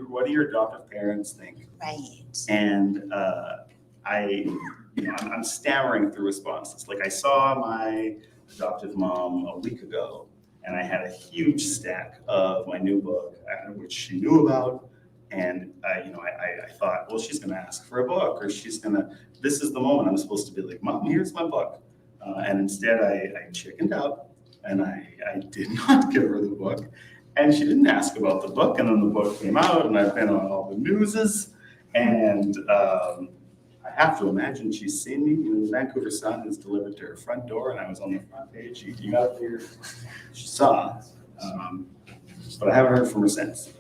what do your adoptive parents think? Right. And I'm stammering through responses. Like I saw my adoptive mom a week ago, and I had a huge stack of my new book, which she knew about. And I thought, well, she's going to ask for a book, or this is the moment I'm supposed to be like, Mom, here's my book. And instead I chickened out, and I did not give her the book. And she didn't ask about the book, and then the book came out, and I've been on all the newses. And I have to imagine she's seen me. The Vancouver Sun is delivered to her front door, and I was on the front page. You got to figure she saw. But I haven't heard from her since.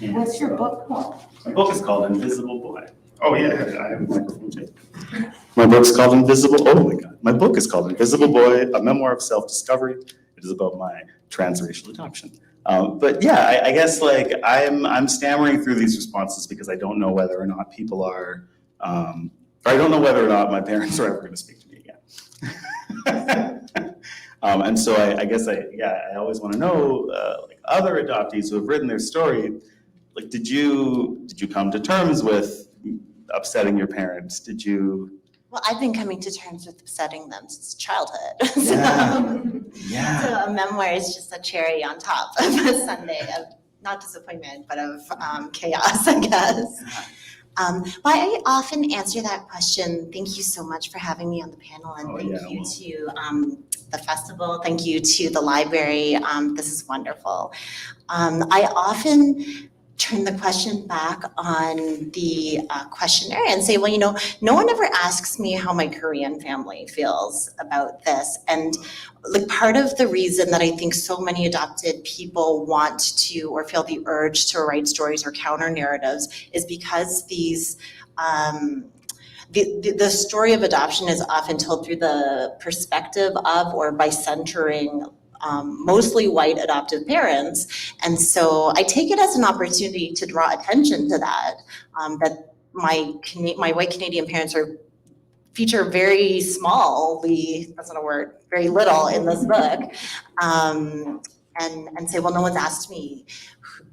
And What's your book called? My book is called Invisible Boy. Oh yeah, I have a microphone too. My book's called Invisible. Oh my God, my book is called Invisible Boy: A Memoir of Self-Discovery. It is about my transracial adoption. But yeah, I guess like I'm stammering through these responses because I don't know whether or not people are, or I don't know whether or not my parents are ever going to speak to me again. And so I guess I always want to know, like other adoptees who have written their story, like did you come to terms with upsetting your parents? Did you? Well, I've been coming to terms with upsetting them since childhood. Yeah. So a memoir is just a cherry on top of a sundae of not disappointment, but of chaos, I guess. But I often answer that question. Thank you so much for having me on the panel, and thank you to the festival. Thank you to the library. This is wonderful. I often turn the question back on the questionnaire and say, well, no one ever asks me how my Korean family feels about this. And like part of the reason that I think so many adopted people want to or feel the urge to write stories or counter narratives is because these the story of adoption is often told through the perspective of or by centering mostly white adoptive parents. And so I take it as an opportunity to draw attention to that, that my white Canadian parents feature very smallly, that's not a word, very little in this book, and say, well, no one's asked me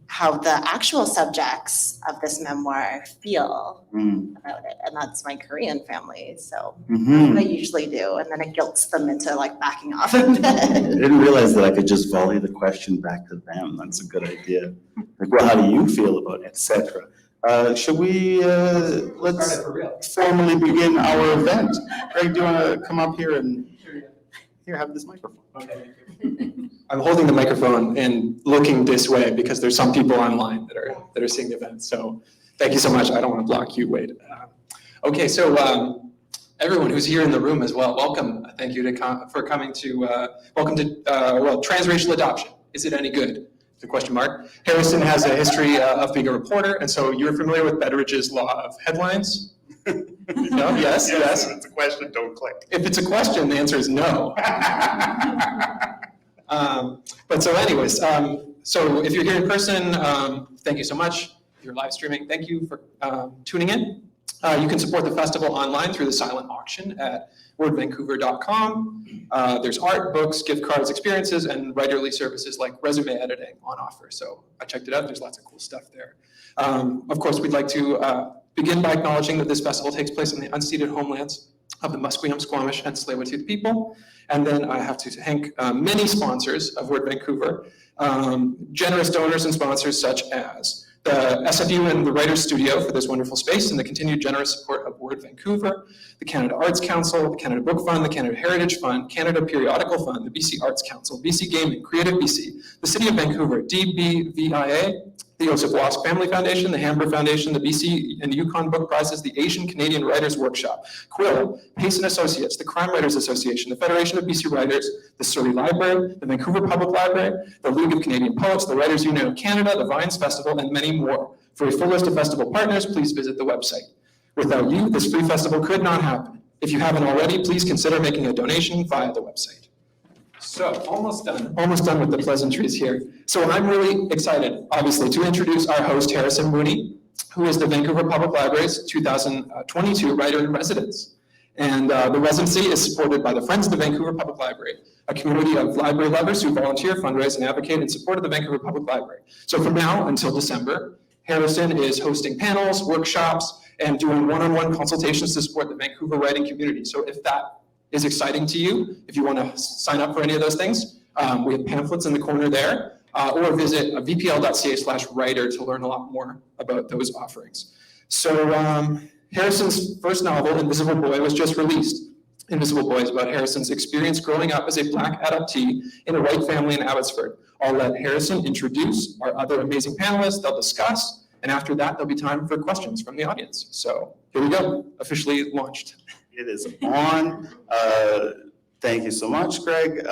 how the actual subjects of this memoir feel about it. And that's my Korean family. So that's what I usually do. And then it guilts them into like backing off a bit. I didn't realize that I could just volley the question back to them. That's a good idea. Like, well, how do you feel about it, etc. Should we, let's formally begin our event. Greg, do you want to come up here and here, have this microphone? Okay. I'm holding the microphone and looking this way because there's some people online that are seeing the event. So thank you so much. I don't want to block you, Wayde. Okay, so everyone who's here in the room as well, welcome. Thank you for coming to, welcome to, transracial adoption. Is it any good? The question mark. Harrison has a history of being a reporter, and so you're familiar with Betteridge's law of headlines? No? Yes. If it's a question, don't click. If it's a question, the answer is no. But so anyways, so if you're here in person, thank you so much. If you're live streaming, thank you for tuning in. You can support the festival online through the silent auction at wordvancouver.com. There's art, books, gift cards, experiences, and writerly services like resume editing on offer. So I checked it out. There's lots of cool stuff there. Of course, we'd like to begin by acknowledging that this festival takes place in the unceded homelands of the Musqueam, Squamish, and Tsleil-Waututh people. And then I have to thank many sponsors of Word Vancouver, generous donors and sponsors such as the SFU and the Writers Studio for this wonderful space and the continued generous support of Word Vancouver, the Canada Arts Council, the Canada Book Fund, the Canada Heritage Fund, Canada Periodical Fund, the BC Arts Council, BC Gaming, Creative BC, the City of Vancouver, DBVIA, the Joseph Wask Family Foundation, the Harbour Foundation, the BC and Yukon Book Prizes, the Asian Canadian Writers Workshop, Quill, Payson Associates, the Crime Writers Association, the Federation of BC Writers, the Surrey Library, the Vancouver Public Library, the League of Canadian Poets, the Writers Union of Canada, the Vines Festival, and many more. For a full list of festival partners, please visit the website. Without you, this free festival could not happen. If you haven't already, please consider making a donation via the website. So almost done with the pleasantries here. So I'm really excited, obviously, to introduce our host, Harrison Mooney, who is the Vancouver Public Library's 2022 Writer in Residence. And the residency is supported by the Friends of the Vancouver Public Library, a community of library lovers who volunteer, fundraise, and advocate in support of the Vancouver Public Library. So from now until December, Harrison is hosting panels, workshops, and doing one-on-one consultations to support the Vancouver writing community. So if that is exciting to you, if you want to sign up for any of those things, we have pamphlets in the corner there, or visit vpl.ca/writer to learn a lot more about those offerings. So Harrison's first novel, Invisible Boy, was just released. Invisible Boy is about Harrison's experience growing up as a Black adoptee in a white family in Abbotsford. I'll let Harrison introduce our other amazing panelists, they'll discuss, and after that, there'll be time for questions from the audience. So here we go, officially launched. It is on. Thank you so much, Greg.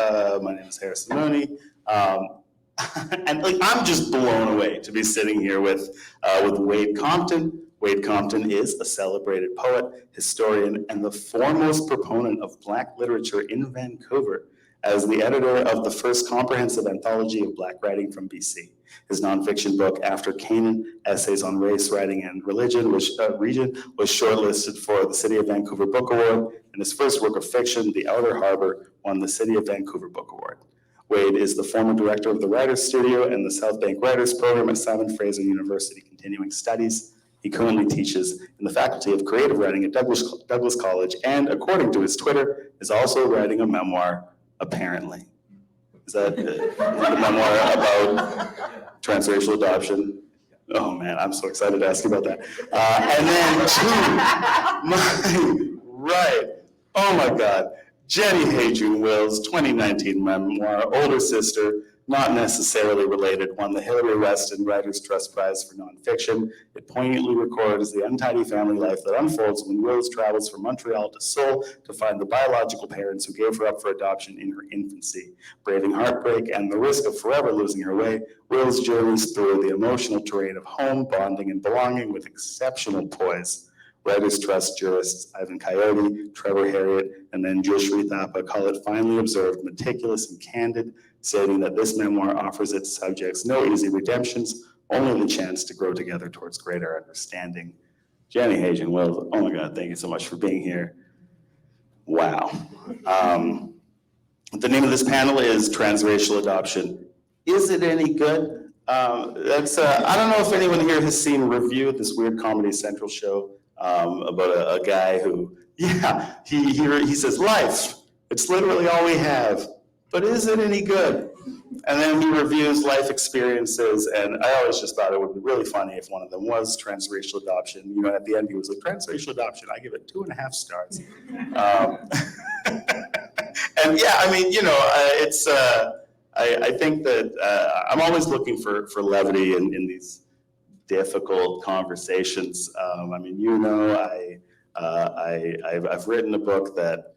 My name is Harrison Mooney. And I'm just blown away to be sitting here with Wayde Compton. Wayde Compton is a celebrated poet, historian, and the foremost proponent of Black literature in Vancouver as the editor of the first comprehensive anthology of Black writing from BC. His nonfiction book, After Canaan, Essays on Race, Writing, and Religion, region, was shortlisted for the City of Vancouver Book Award, and his first work of fiction, The Outer Harbour, won the City of Vancouver Book Award. Wayde is the former director of the Writers Studio and the South Bank Writers Program at Simon Fraser University Continuing Studies. He currently teaches in the Faculty of Creative Writing at Douglas College, and according to his Twitter, is also writing a memoir, apparently. Is that a memoir about transracial adoption? Oh man, I'm so excited to ask you about that. And then to my right, oh my God, Jenny Heijun Will's 2019 memoir, Older Sister, not necessarily related, won the Hillary Weston Writers' Trust Prize for Nonfiction. It poignantly records the untidy family life that unfolds when Wills travels from Montreal to Seoul to find the biological parents who gave her up for adoption in her infancy. Braving heartbreak and the risk of forever losing her way, Wills journeys through the emotional terrain of home, bonding, and belonging with exceptional poise. Writers' Trust jurists Ivan Coyote, Trevor Harriott, and then Joshri Thapa call it finely observed, meticulous, and candid, stating that this memoir offers its subjects no easy redemptions, only the chance to grow together towards greater understanding. Jenny Heijun Wills, oh my God, thank you so much for being here. Wow. The name of this panel is Transracial Adoption. Is it any good? I don't know if anyone here has seen Review, this weird Comedy Central show about a guy who, yeah, he says, life, it's literally all we have. But is it any good? And then he reviews life experiences, and I always just thought it would be really funny if one of them was transracial adoption. You know, at the end he was like, transracial adoption, I give it 2.5 stars. And yeah, I mean, you know, I think that I'm always looking for levity in these difficult conversations. I mean, you know, I've written a book that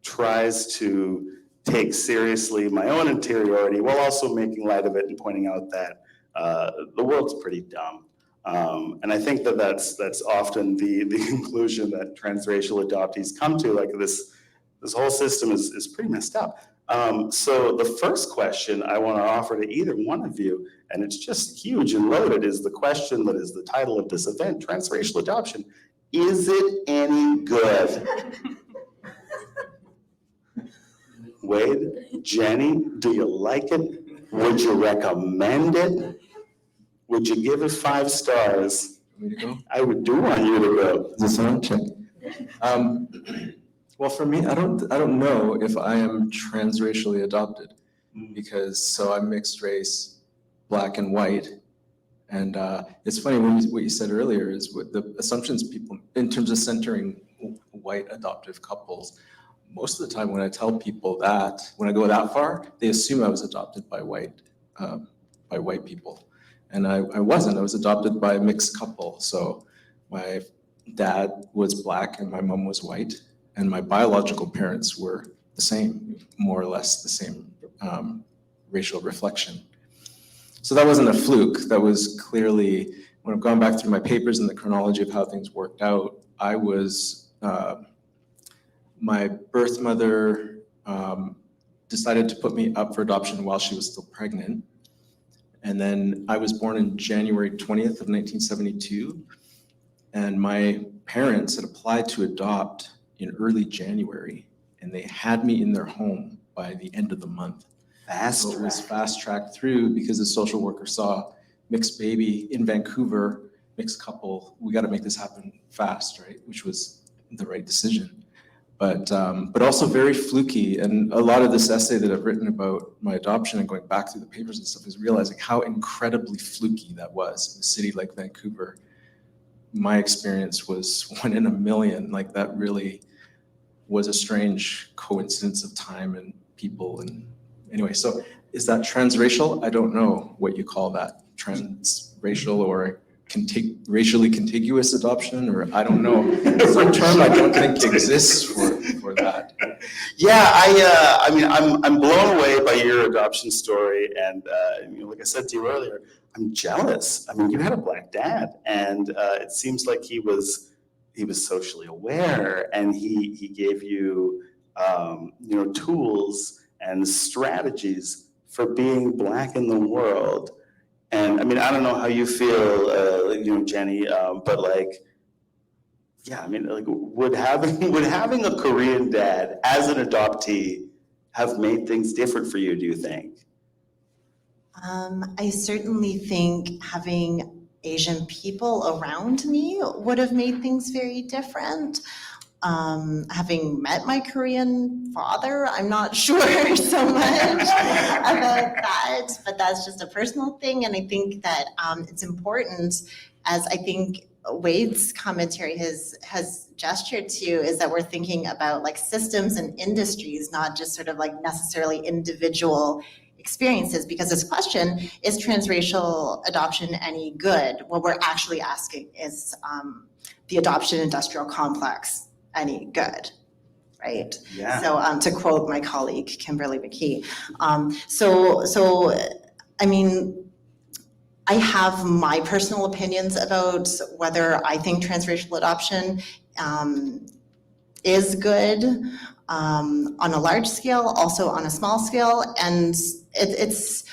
tries to take seriously my own interiority while also making light of it and pointing out that the world's pretty dumb. And I think that that's often the conclusion that transracial adoptees come to, like this whole system is pretty messed up. So the first question I want to offer to either one of you, and it's just huge and loaded, is the question that is the title of this event, Transracial Adoption. Is it any good? Wayde, Jenny, do you like it? Would you recommend it? Would you give it 5 stars? Me to go? I would do want you to go. Is this on? Check. Well, for me, I don't know if I am transracially adopted, because I'm mixed race, Black and white, and it's funny what you said earlier is what the assumptions people in terms of centering white adoptive couples. Most of the time when I tell people that, when I go that far, they assume I was adopted by white people. And I wasn't. I was adopted by a mixed couple. So my dad was Black and my mom was white. And my biological parents were the same, more or less the same racial reflection. So that wasn't a fluke. That was clearly, when I've gone back through my papers and the chronology of how things worked out, I was, my birth mother decided to put me up for adoption while she was still pregnant. And then I was born in January 20th of 1972. And my parents had applied to adopt in early January, and they had me in their home by the end of the month. So it was fast-tracked through because the social worker saw mixed baby in Vancouver, mixed couple, we got to make this happen fast, right? Which was the right decision. But also very fluky. And a lot of this essay that I've written about my adoption and going back through the papers and stuff is realizing how incredibly fluky that was in a city like Vancouver. My experience was 1 in a million. Like, that really was a strange coincidence of time and people. And anyway, so is that transracial? I don't know what you call that, transracial or racially contiguous adoption, or I don't know. Some term I don't think exists for that. Yeah, I mean, I'm blown away by your adoption story, and like I said to you earlier, I'm jealous. I mean, you had a Black dad, and it seems like he was socially aware, and he gave you tools and strategies for being Black in the world. And I mean, I don't know how you feel, Jenny, but like, yeah, I mean, like, would having a Korean dad as an adoptee have made things different for you, do you think? I certainly think having Asian people around me would have made things very different. Having met my Korean father, I'm not sure so much about that, but that's just a personal thing. And I think that it's important, as I think Wayde's commentary has gestured to, is that we're thinking about like systems and industries, not just sort of like necessarily individual experiences, because this question, is transracial adoption any good? What we're actually asking is the adoption industrial complex any good, right? Yeah. So to quote my colleague, Kimberly McKee. So I mean, I have my personal opinions about whether I think transracial adoption is good on a large scale, also on a small scale, and it's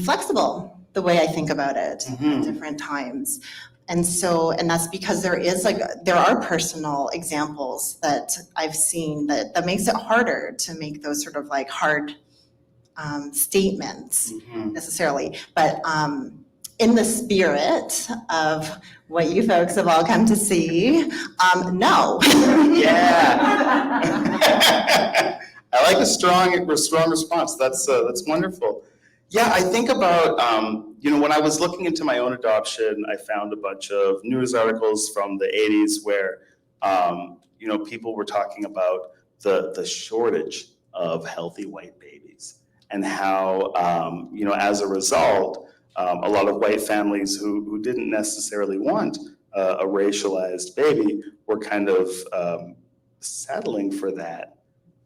flexible the way I think about it at different times. And that's because there are personal examples that I've seen that makes it harder to make those sort of like hard statements necessarily. But in the spirit of what you folks have all come to see, no. Yeah. I like a strong response. That's wonderful. Yeah, I think about, when I was looking into my own adoption, I found a bunch of news articles from the 80s where, people were talking about the shortage of healthy white babies and how, as a result, a lot of white families who didn't necessarily want a racialized baby were kind of settling for that.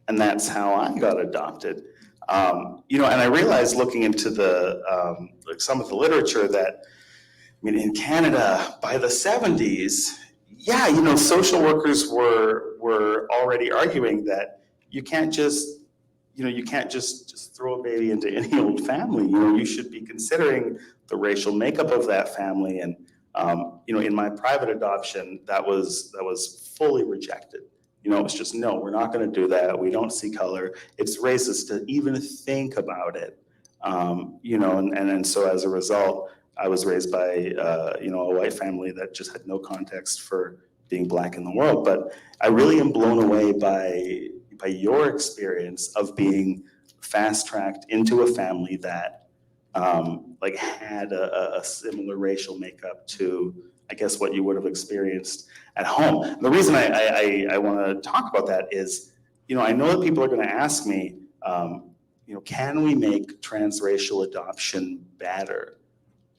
And that's how I got adopted. And I realized looking into some of the literature that, in Canada by the 70s, social workers were already arguing that you can't just throw a baby into any old family. You should be considering the racial makeup of that family. And in my private adoption, that was fully rejected. It was just, no, we're not going to do that. We don't see color. It's racist to even think about it. And so as a result, I was raised by, a white family that just had no context for being Black in the world. But I really am blown away by your experience of being fast-tracked into a family that had a similar racial makeup to, I guess, what you would have experienced at home. And the reason I want to talk about that is, I know that people are going to ask me, can we make transracial adoption better?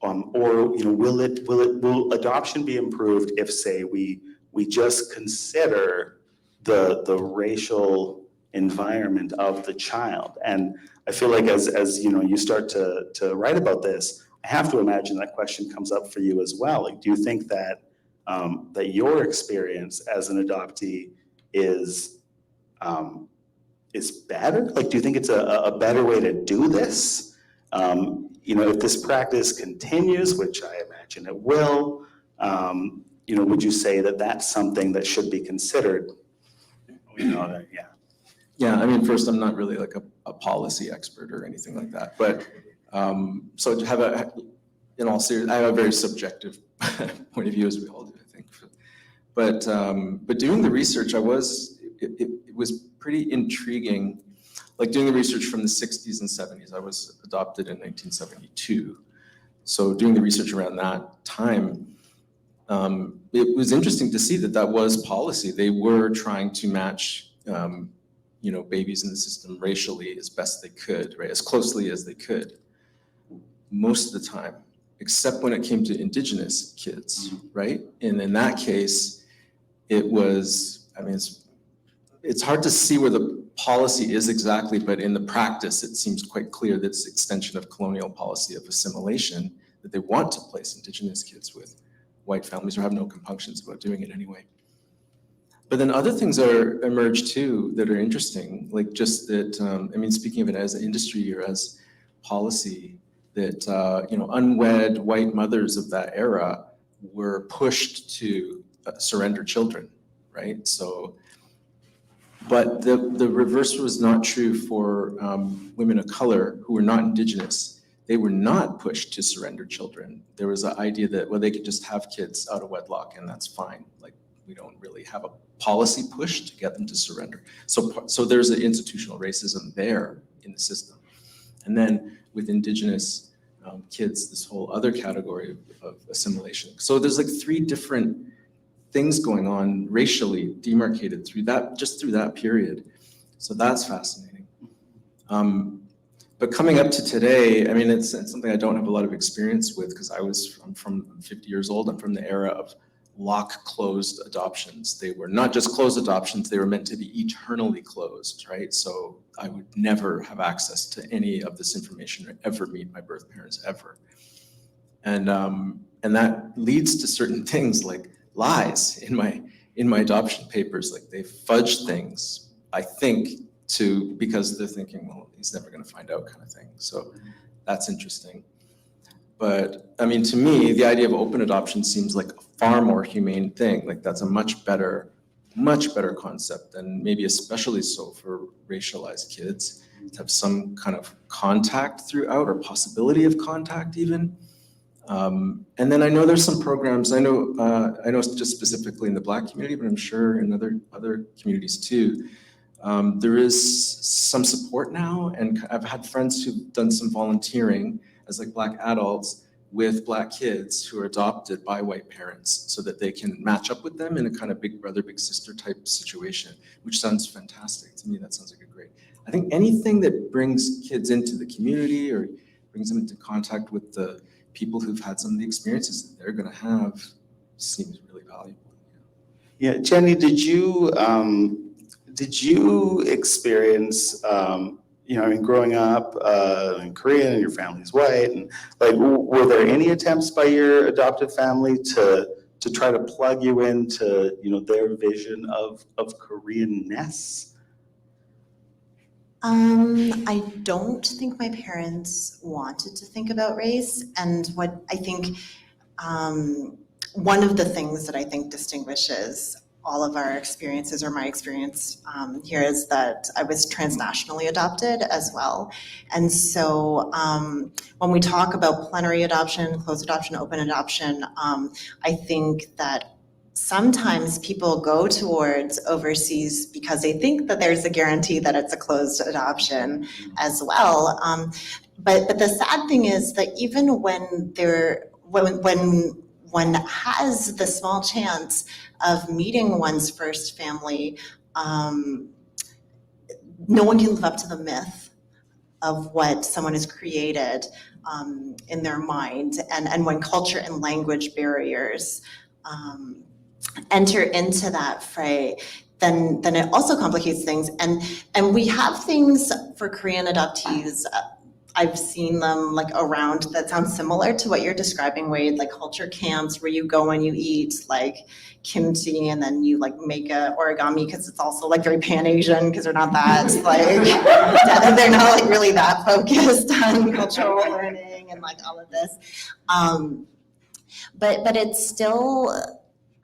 Or will adoption be improved if, say, we just consider the racial environment of the child? And I feel like as you start to write about this, I have to imagine that question comes up for you as well. Like, do you think that that your experience as an adoptee is better? Like, do you think it's a better way to do this? If this practice continues, which I imagine it will, would you say that that's something that should be considered? Yeah. Yeah, I mean, first, I'm not really like a policy expert or anything like that, but so to have in all seriousness, I have a very subjective point of view, as we all do, I think. But doing the research, it was pretty intriguing. Like doing the research from the 60s and 70s, I was adopted in 1972. So doing the research around that time, it was interesting to see that was policy. They were trying to match babies in the system racially as best they could, right? As closely as they could, most of the time, except when it came to Indigenous kids, right? And in that case, it was, I mean, it's hard to see where the policy is exactly, but in the practice, it seems quite clear that it's extension of colonial policy of assimilation, that they want to place Indigenous kids with white families or have no compunctions about doing it anyway. But then other things emerge too that are interesting, like just that, I mean, speaking of it as an industry or as policy, that, unwed white mothers of that era were pushed to surrender children, right? So, but the reverse was not true for women of color who were not Indigenous. They were not pushed to surrender children. There was an idea that, well, they could just have kids out of wedlock and that's fine. Like, we don't really have a policy push to get them to surrender. So there's an institutional racism there in the system. And then with Indigenous kids, this whole other category of assimilation. So there's like 3 different things going on racially demarcated through that period. So that's fascinating. But coming up to today, I mean, it's something I don't have a lot of experience with because I'm from 50 years old. I'm from the era of lock-closed adoptions. They were not just closed adoptions, they were meant to be eternally closed, right? So I would never have access to any of this information or ever meet my birth parents ever. And that leads to certain things like lies in my adoption papers. Like they fudge things, I think, because they're thinking, well, he's never gonna find out kind of thing. So that's interesting. But I mean, to me, the idea of open adoption seems like a far more humane thing. Like that's a much better concept, and maybe especially so for racialized kids, to have some kind of contact throughout or possibility of contact even. And then I know there's some programs, I know just specifically in the Black community, but I'm sure in other communities too. There is some support now, and I've had friends who've done some volunteering as like Black adults with Black kids who are adopted by white parents so that they can match up with them in a kind of big brother, big sister type situation, which sounds fantastic. To me, that sounds like a great. I think anything that brings kids into the community or brings them into contact with the people who've had some of the experiences that they're gonna have seems really valuable. Yeah, Jenny, did you experience, growing up in Korea and your family's white, and like, were there any attempts by your adoptive family to try to plug you into, their vision of Koreanness? I don't think my parents wanted to think about race, and what I think, one of the things that I think distinguishes all of our experiences, or my experience here, is that I was transnationally adopted as well. And so when we talk about plenary adoption, closed adoption, open adoption, I think that sometimes people go towards overseas because they think that there's a guarantee that it's a closed adoption as well. But the sad thing is that even when one has the small chance of meeting one's first family, no one can live up to the myth of what someone has created in their mind. And when culture and language barriers enter into that fray, then it also complicates things. And we have things for Korean adoptees. I've seen them like around that sound similar to what you're describing, Wayde, like culture camps where you go and you eat like kimchi and then you like make a origami, because it's also like very Pan-Asian, because they're not that like, they're not like really that focused on cultural learning and like all of this. But it's still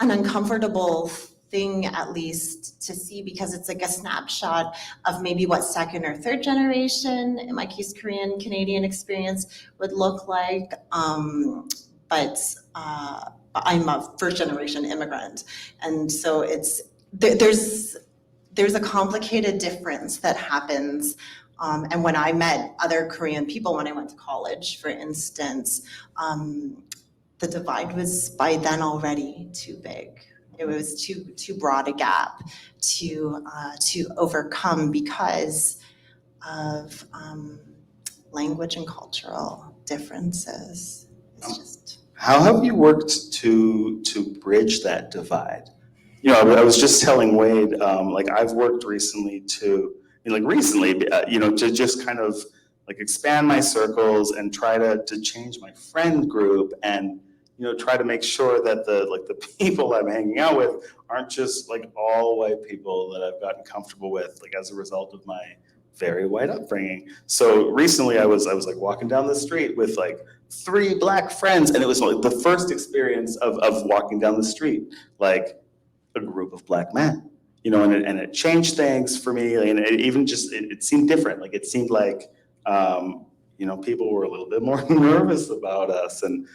an uncomfortable thing, at least to see, because it's like a snapshot of maybe what second or third generation, in my case Korean Canadian experience, would look like. But I'm a first generation immigrant, and so there's a complicated difference that happens. And when I met other Korean people when I went to college, for instance, the divide was by then already too big. It was too broad a gap to overcome because of language and cultural differences. It's just. How have you worked to bridge that divide? You know, I was just telling Wayde, like I've worked recently to just kind of like expand my circles and try to change my friend group, and try to make sure that the people I'm hanging out with aren't just like all white people that I've gotten comfortable with, like as a result of my very white upbringing. So recently I was like walking down the street with like 3 black friends, and it was like the first experience of walking down the street like a group of black men, and it changed things for me, and it even just it seemed different. Like it seemed like people were a little bit more nervous about us, and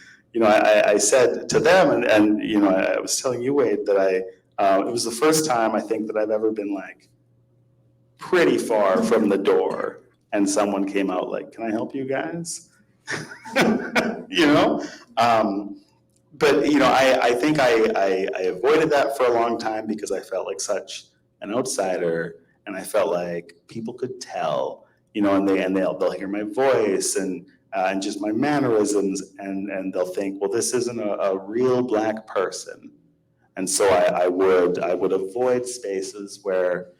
I said to them, and I was telling you, Wayde, that it was the first time I think that I've ever been like pretty far from the door, and someone came out like, "Can I help you guys?" But I think I avoided that for a long time because I felt like such an outsider, and I felt like people could tell, and they'll hear my voice and just my mannerisms, and they'll think, well, this isn't a real black person, and so I would avoid spaces where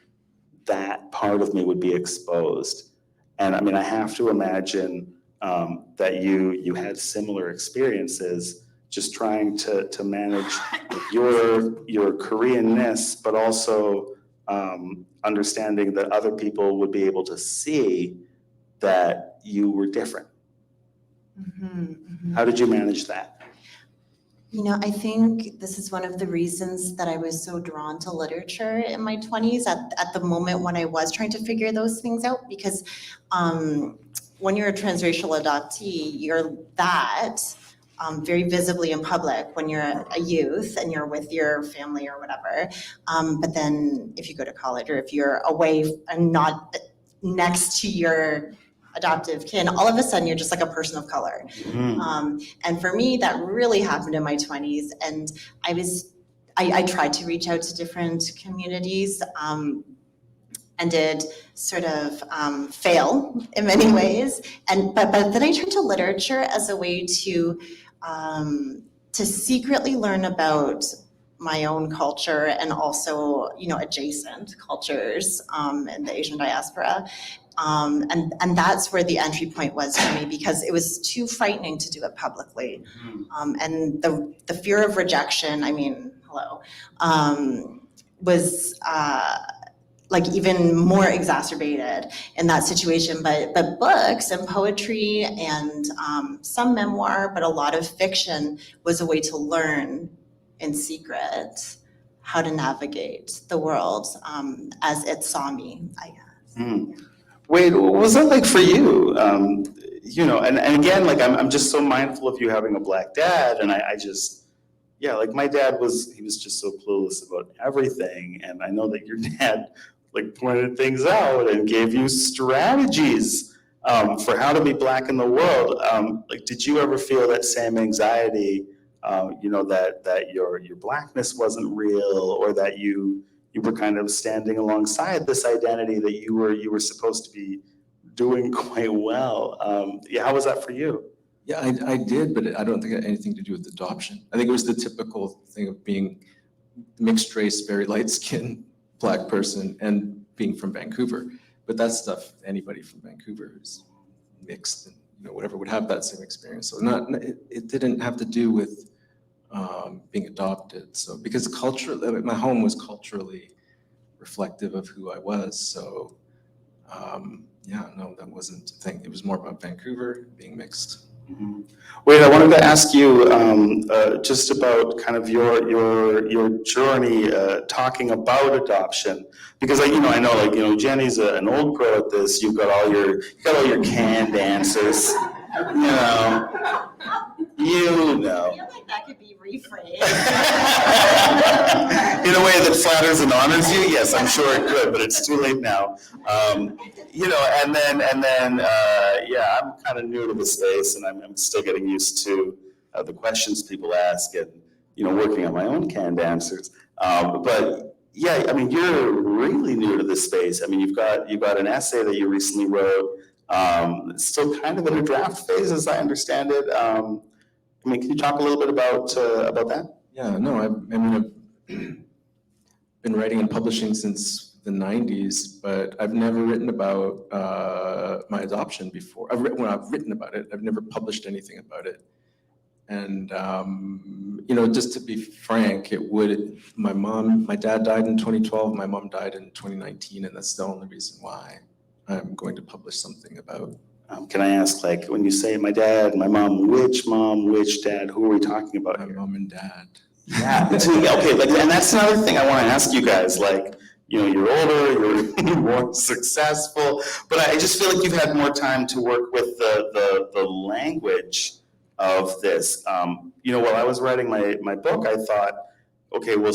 that part of me would be exposed. And I mean, I have to imagine that you had similar experiences, just trying to manage your Koreanness, but also understanding that other people would be able to see that you were different. Mm-hmm, mm-hmm. How did you manage that? I think this is one of the reasons that I was so drawn to literature in my 20s at the moment when I was trying to figure those things out, because when you're a transracial adoptee, you're that very visibly in public when you're a youth and you're with your family or whatever. But then if you go to college or if you're away and not next to your adoptive kin, all of a sudden you're just like a person of color. And for me, that really happened in my 20s. And I tried to reach out to different communities and did sort of fail in many ways. But then I turned to literature as a way to secretly learn about my own culture and also, adjacent cultures in the Asian diaspora. And that's where the entry point was for me, because it was too frightening to do it publicly. And the fear of rejection, was like even more exacerbated in that situation. But books and poetry and some memoir, but a lot of fiction was a way to learn in secret how to navigate the world as it saw me, I guess. Wayde, what was that like for you? And again, like I'm just so mindful of you having a black dad, and I just, like my dad he was just so clueless about everything, and I know that your dad like pointed things out and gave you strategies for how to be black in the world. Like, did you ever feel that same anxiety? That your blackness wasn't real, or that you were kind of standing alongside this identity that you were supposed to be doing quite well. How was that for you? Yeah, I did, but I don't think it had anything to do with adoption. I think it was the typical thing of being mixed race, very light skinned black person and being from Vancouver. But that stuff, anybody from Vancouver who's mixed and whatever would have that same experience. So it didn't have to do with being adopted. So because my home was culturally reflective of who I was. So that wasn't a thing. It was more about Vancouver being mixed. Mhm. Wait, I wanted to ask you just about kind of your journey talking about adoption, because I know Jenny's an old pro at this. You got all your canned answers, you know. I feel like that could be rephrased. In a way that flatters and honors you, yes, I'm sure it could, but it's too late now. Yeah, I'm kind of new to the space, and I'm still getting used to the questions people ask, and working on my own canned answers. But yeah, I mean, you're really new to this space. I mean, you've got an essay that you recently wrote. It's still kind of in a draft phase, as I understand it. I mean, can you talk a little bit about that? Yeah, no, I've been writing and publishing since the 90s, but I've never written about my adoption before. I've written about it. I've never published anything about it. And, just to be frank, my dad died in 2012, my mom died in 2019, and that's the only reason why I'm going to publish something about. Can I ask, like, when you say my dad, my mom, which dad, who are we talking about My here? mom and dad. Yeah, okay, and that's another thing I want to ask you guys, like, you're older, you're more successful, but I just feel like you've had more time to work with the language of this. While I was writing my book, I thought, okay, well,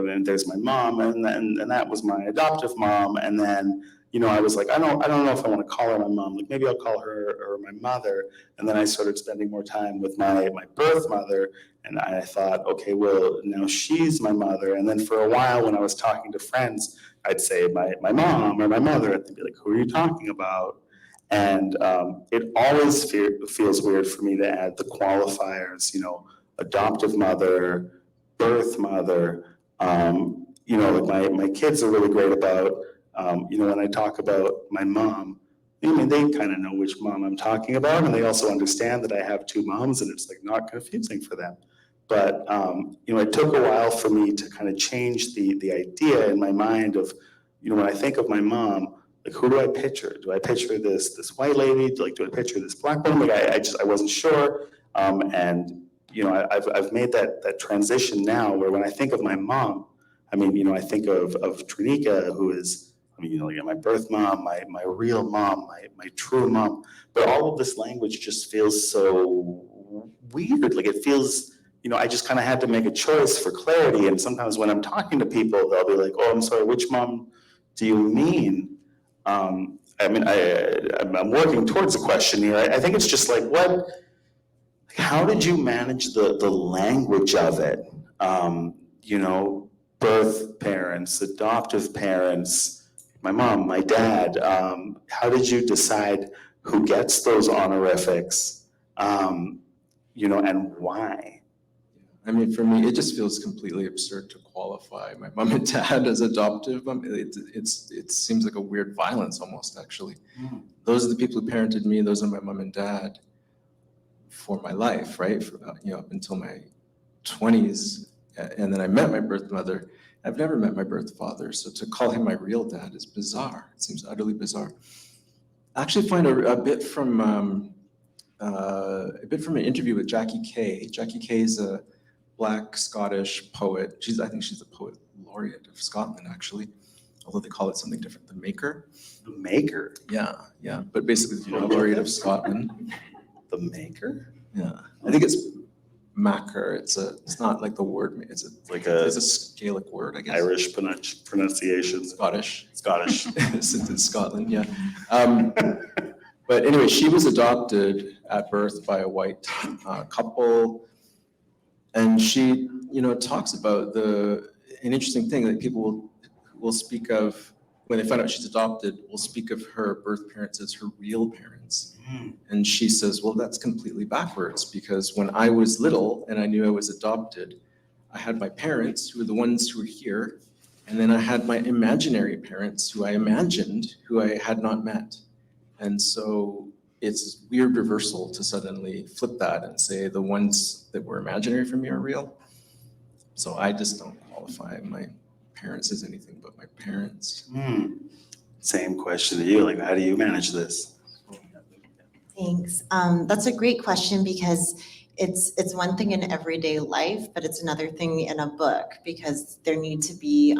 and there's my mom, and that was my adoptive mom, and then I was like, I don't know if I want to call her my mom. Like, maybe I'll call her my mother. And then I started spending more time with my birth mother, and I thought, okay, well, now she's my mother. And then for a while, when I was talking to friends, I'd say my mom or my mother, and they'd be like, who are you talking about? And it always feels weird for me to add the qualifiers, adoptive mother, birth mother. Like my kids are really great about. When I talk about my mom, I mean, they kind of know which mom I'm talking about, and they also understand that I have two moms, and it's like not confusing for them. But it took a while for me to kind of change the idea in my mind of, when I think of my mom, like, who do I picture? Do I picture this white lady? Do I picture this black woman? Like, I wasn't sure. I've made that transition now, where when I think of my mom, I mean, I think of Trinika, who is, my birth mom, my real mom, my true mom. But all of this language just feels so weird. Like, it feels, I just kind of had to make a choice for clarity. And sometimes when I'm talking to people, they'll be like, oh, I'm sorry, which mom do you mean? I'm working towards a question here. I think it's just like, how did you manage the language of it? Birth parents, adoptive parents, my mom, my dad. How did you decide who gets those honorifics? And why? I mean, for me, it just feels completely absurd to qualify my mom and dad as adoptive. It seems like a weird violence almost, actually. Mm. Those are the people who parented me. Those are my mom and dad for my life, right? Up until my 20s. And then I met my birth mother. I've never met my birth father. So to call him my real dad is bizarre. It seems utterly bizarre. I actually find a bit from an interview with Jackie Kay. Jackie Kay is a Black Scottish poet. I think she's the poet laureate of Scotland, actually, although they call it something different. The Maker. The Maker. Yeah. But basically, the laureate of Scotland. The Maker. Yeah, I think it's Macker. It's not like the word. It's a Gaelic word, I guess. Irish pronunciation. Scottish. Since in Scotland, yeah. But anyway, she was adopted at birth by a white couple. And she, talks about an interesting thing that people will speak of when they find out she's adopted, will speak of her birth parents as her real parents. Mm. And she says, well, that's completely backwards, because when I was little and I knew I was adopted, I had my parents, who were the ones who were here, and then I had my imaginary parents, who I imagined, who I had not met. And so it's this weird reversal to suddenly flip that and say the ones that were imaginary for me are real. So I just don't qualify my parents as anything but my parents. Same question to you. Like, how do you manage this? Thanks. That's a great question because it's one thing in everyday life, but it's another thing in a book because there need to be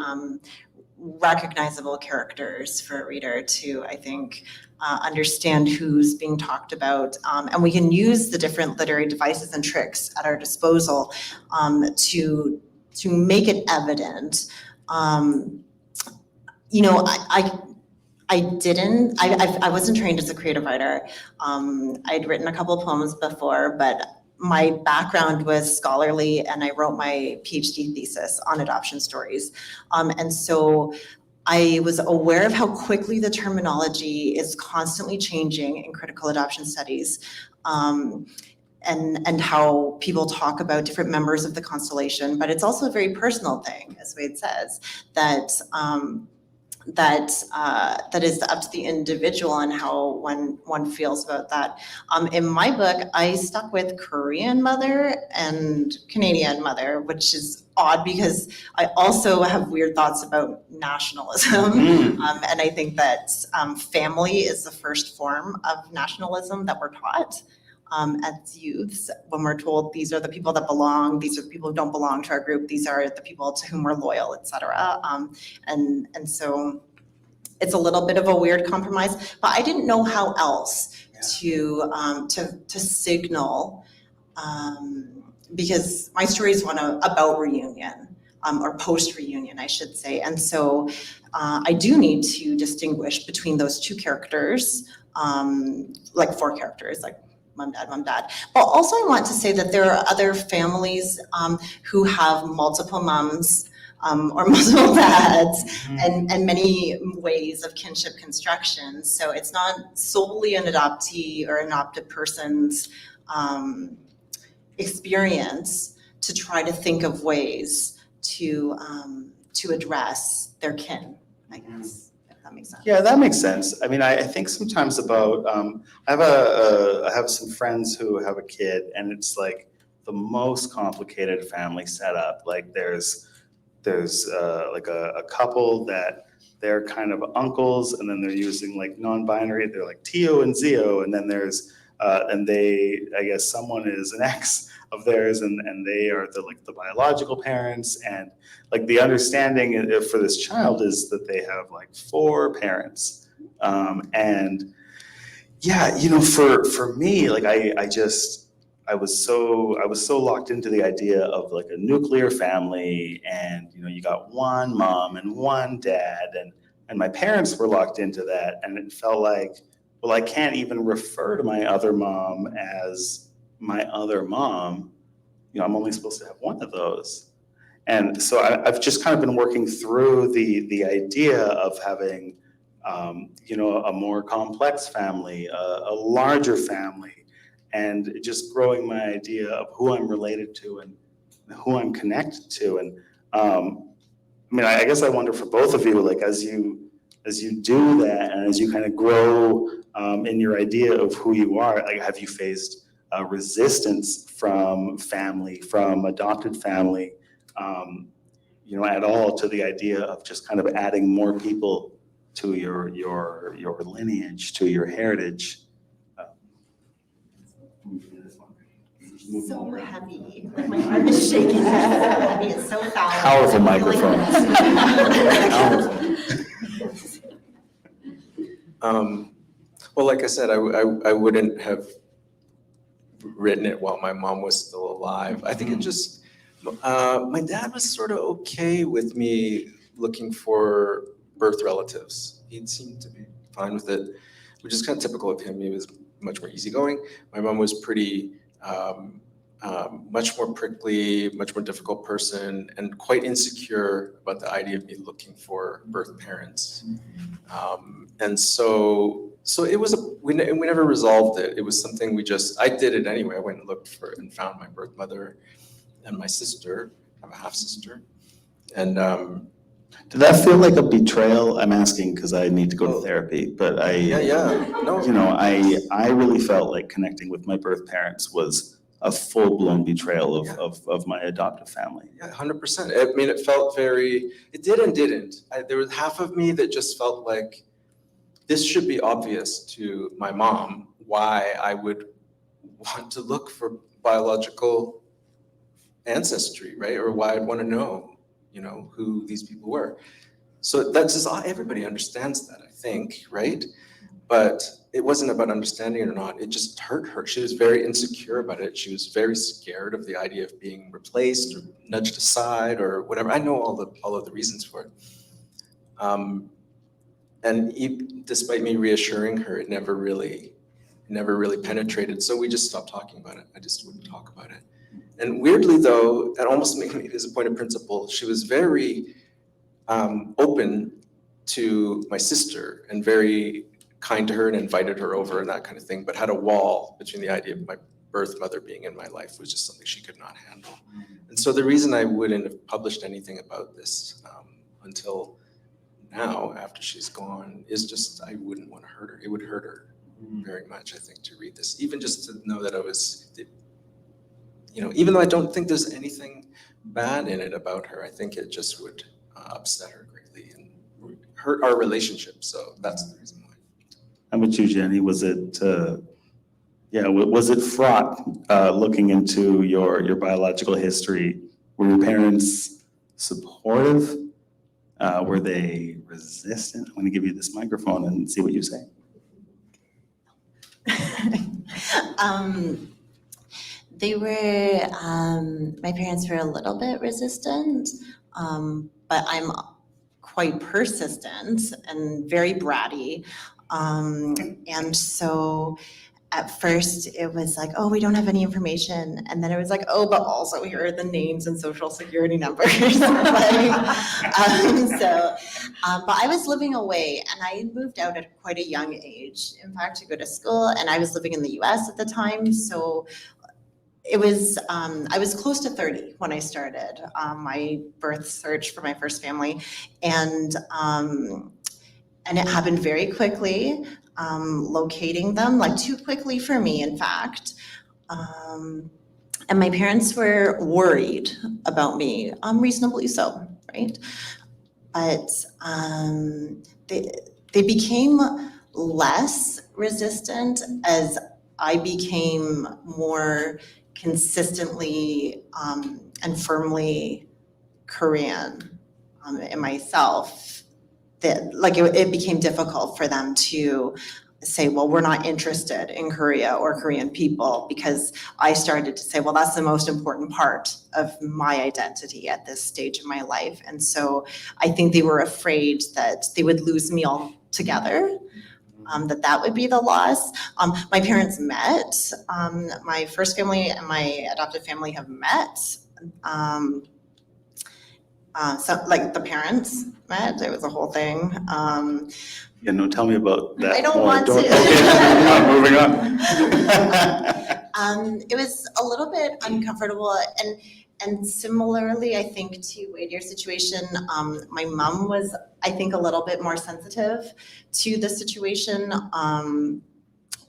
recognizable characters for a reader to, I think, understand who's being talked about. And we can use the different literary devices and tricks at our disposal to make it evident. You know, I wasn't trained as a creative writer. I'd written a couple of poems before, but my background was scholarly and I wrote my PhD thesis on adoption stories. And so I was aware of how quickly the terminology is constantly changing in critical adoption studies. And how people talk about different members of the constellation, but it's also a very personal thing, as Wayde says, that is up to the individual and how one feels about that. In my book, I stuck with Korean mother and Canadian mother, which is odd because I also have weird thoughts about nationalism. And I think that family is the first form of nationalism that we're taught. As youths, when we're told these are the people that belong, these are the people who don't belong to our group, these are the people to whom we're loyal, et cetera. And so it's a little bit of a weird compromise, but I didn't know how else to signal, because my story is one about reunion, or post-reunion, I should say. And so I do need to distinguish between those two characters, like four characters, like mom, dad. But also I want to say that there are other families who have multiple moms or multiple dads and many ways of kinship construction. So it's not solely an adoptee or an adopted person's experience to try to think of ways to address their kin, I guess. That makes sense. Yeah, that makes sense. I mean, I think sometimes about, I have some friends who have a kid and it's like the most complicated family setup. Like there's like a couple that they're kind of uncles and then they're using like non-binary, they're like Tio and Zio. And then there's, and they, I guess someone is an ex of theirs and they are the biological parents. And like the understanding for this child is that they have like 4 parents. And yeah, you know, for me, like I was so locked into the idea of like a nuclear family and, you know, you got one mom and one dad and my parents were locked into that. And it felt like, well, I can't even refer to my other mom as my other mom. You know, I'm only supposed to have one of those. And so I've just kind of been working through the idea of having, you know, a more complex family, a larger family, and just growing my idea of who I'm related to and who I'm connected to. And I mean, I guess I wonder for both of you, like as you do that and as you kind of grow in your idea of who you are, like have you faced resistance from family, from adopted family, you know, at all to the idea of just kind of adding more people to your lineage, to your heritage? So heavy, like my arm is shaking. It's so heavy, it's so foul. Powerful microphone. Well, like I said, I wouldn't have written it while my mom was still alive. I think it just, my dad was sort of okay with me looking for birth relatives. He seemed to be fine with it, which is kind of typical of him. He was much more easygoing. My mom was pretty, much more prickly, much more difficult person, and quite insecure about the idea of me looking for birth parents. And so it was, we never resolved it. It was something I did it anyway. I went and looked for it and found my birth mother and my sister. I have a half sister. And did that feel like a betrayal? I'm asking because I need to go to therapy, but no. you know, I really felt like connecting with my birth parents was a full-blown betrayal of my adoptive family. Yeah, 100%. I mean, it felt very, it did and didn't. There was half of me that just felt like this should be obvious to my mom why I would want to look for biological ancestry, right? Or why I'd want to know, who these people were. So that's just, everybody understands that, I think, right? But it wasn't about understanding it or not. It just hurt her. She was very insecure about it. She was very scared of the idea of being replaced or nudged aside or whatever. I know all of the reasons for it. Despite me reassuring her, it never really penetrated. So we just stopped talking about it. I just wouldn't talk about it. And weirdly, though, it almost made me disappointed principal. She was very open to my sister and very kind to her and invited her over and that kind of thing, but had a wall between the idea of my birth mother being in my life was just something she could not handle. And so the reason I wouldn't have published anything about this until now, after she's gone, is just I wouldn't want to hurt her. It would hurt her very much, I think, to read this. Even just to know that I was, even though I don't think there's anything bad in it about her, I think it just would upset her greatly and hurt our relationship. So that's the reason why. How about you, Jenny? Was it fraught looking into your biological history? Were your parents supportive? Were they resistant? I'm going to give you this microphone and see what you say. They were, my parents were a little bit resistant, but I'm quite persistent and very bratty. And so at first it was like, oh, we don't have any information. And then it was like, oh, but also here are the names and social security numbers. But I was living away and I had moved out at quite a young age, in fact, to go to school. And I was living in the US at the time. So it was, I was close to 30 when I started my birth search for my first family. And it happened very quickly, locating them, like too quickly for me, in fact. And my parents were worried about me, reasonably so, right? But they became less resistant as I became more consistently and firmly Korean in myself. It became difficult for them to say, well, we're not interested in Korea or Korean people, because I started to say, well, that's the most important part of my identity at this stage of my life. And so I think they were afraid that they would lose me altogether, that would be the loss. My parents met. My first family and my adoptive family have met. So like the parents met, it was a whole thing. Tell me about that. I don't want to. Moving on. It was a little bit uncomfortable, and similarly, I think to Wayde, your situation, my mom was, I think, a little bit more sensitive to the situation.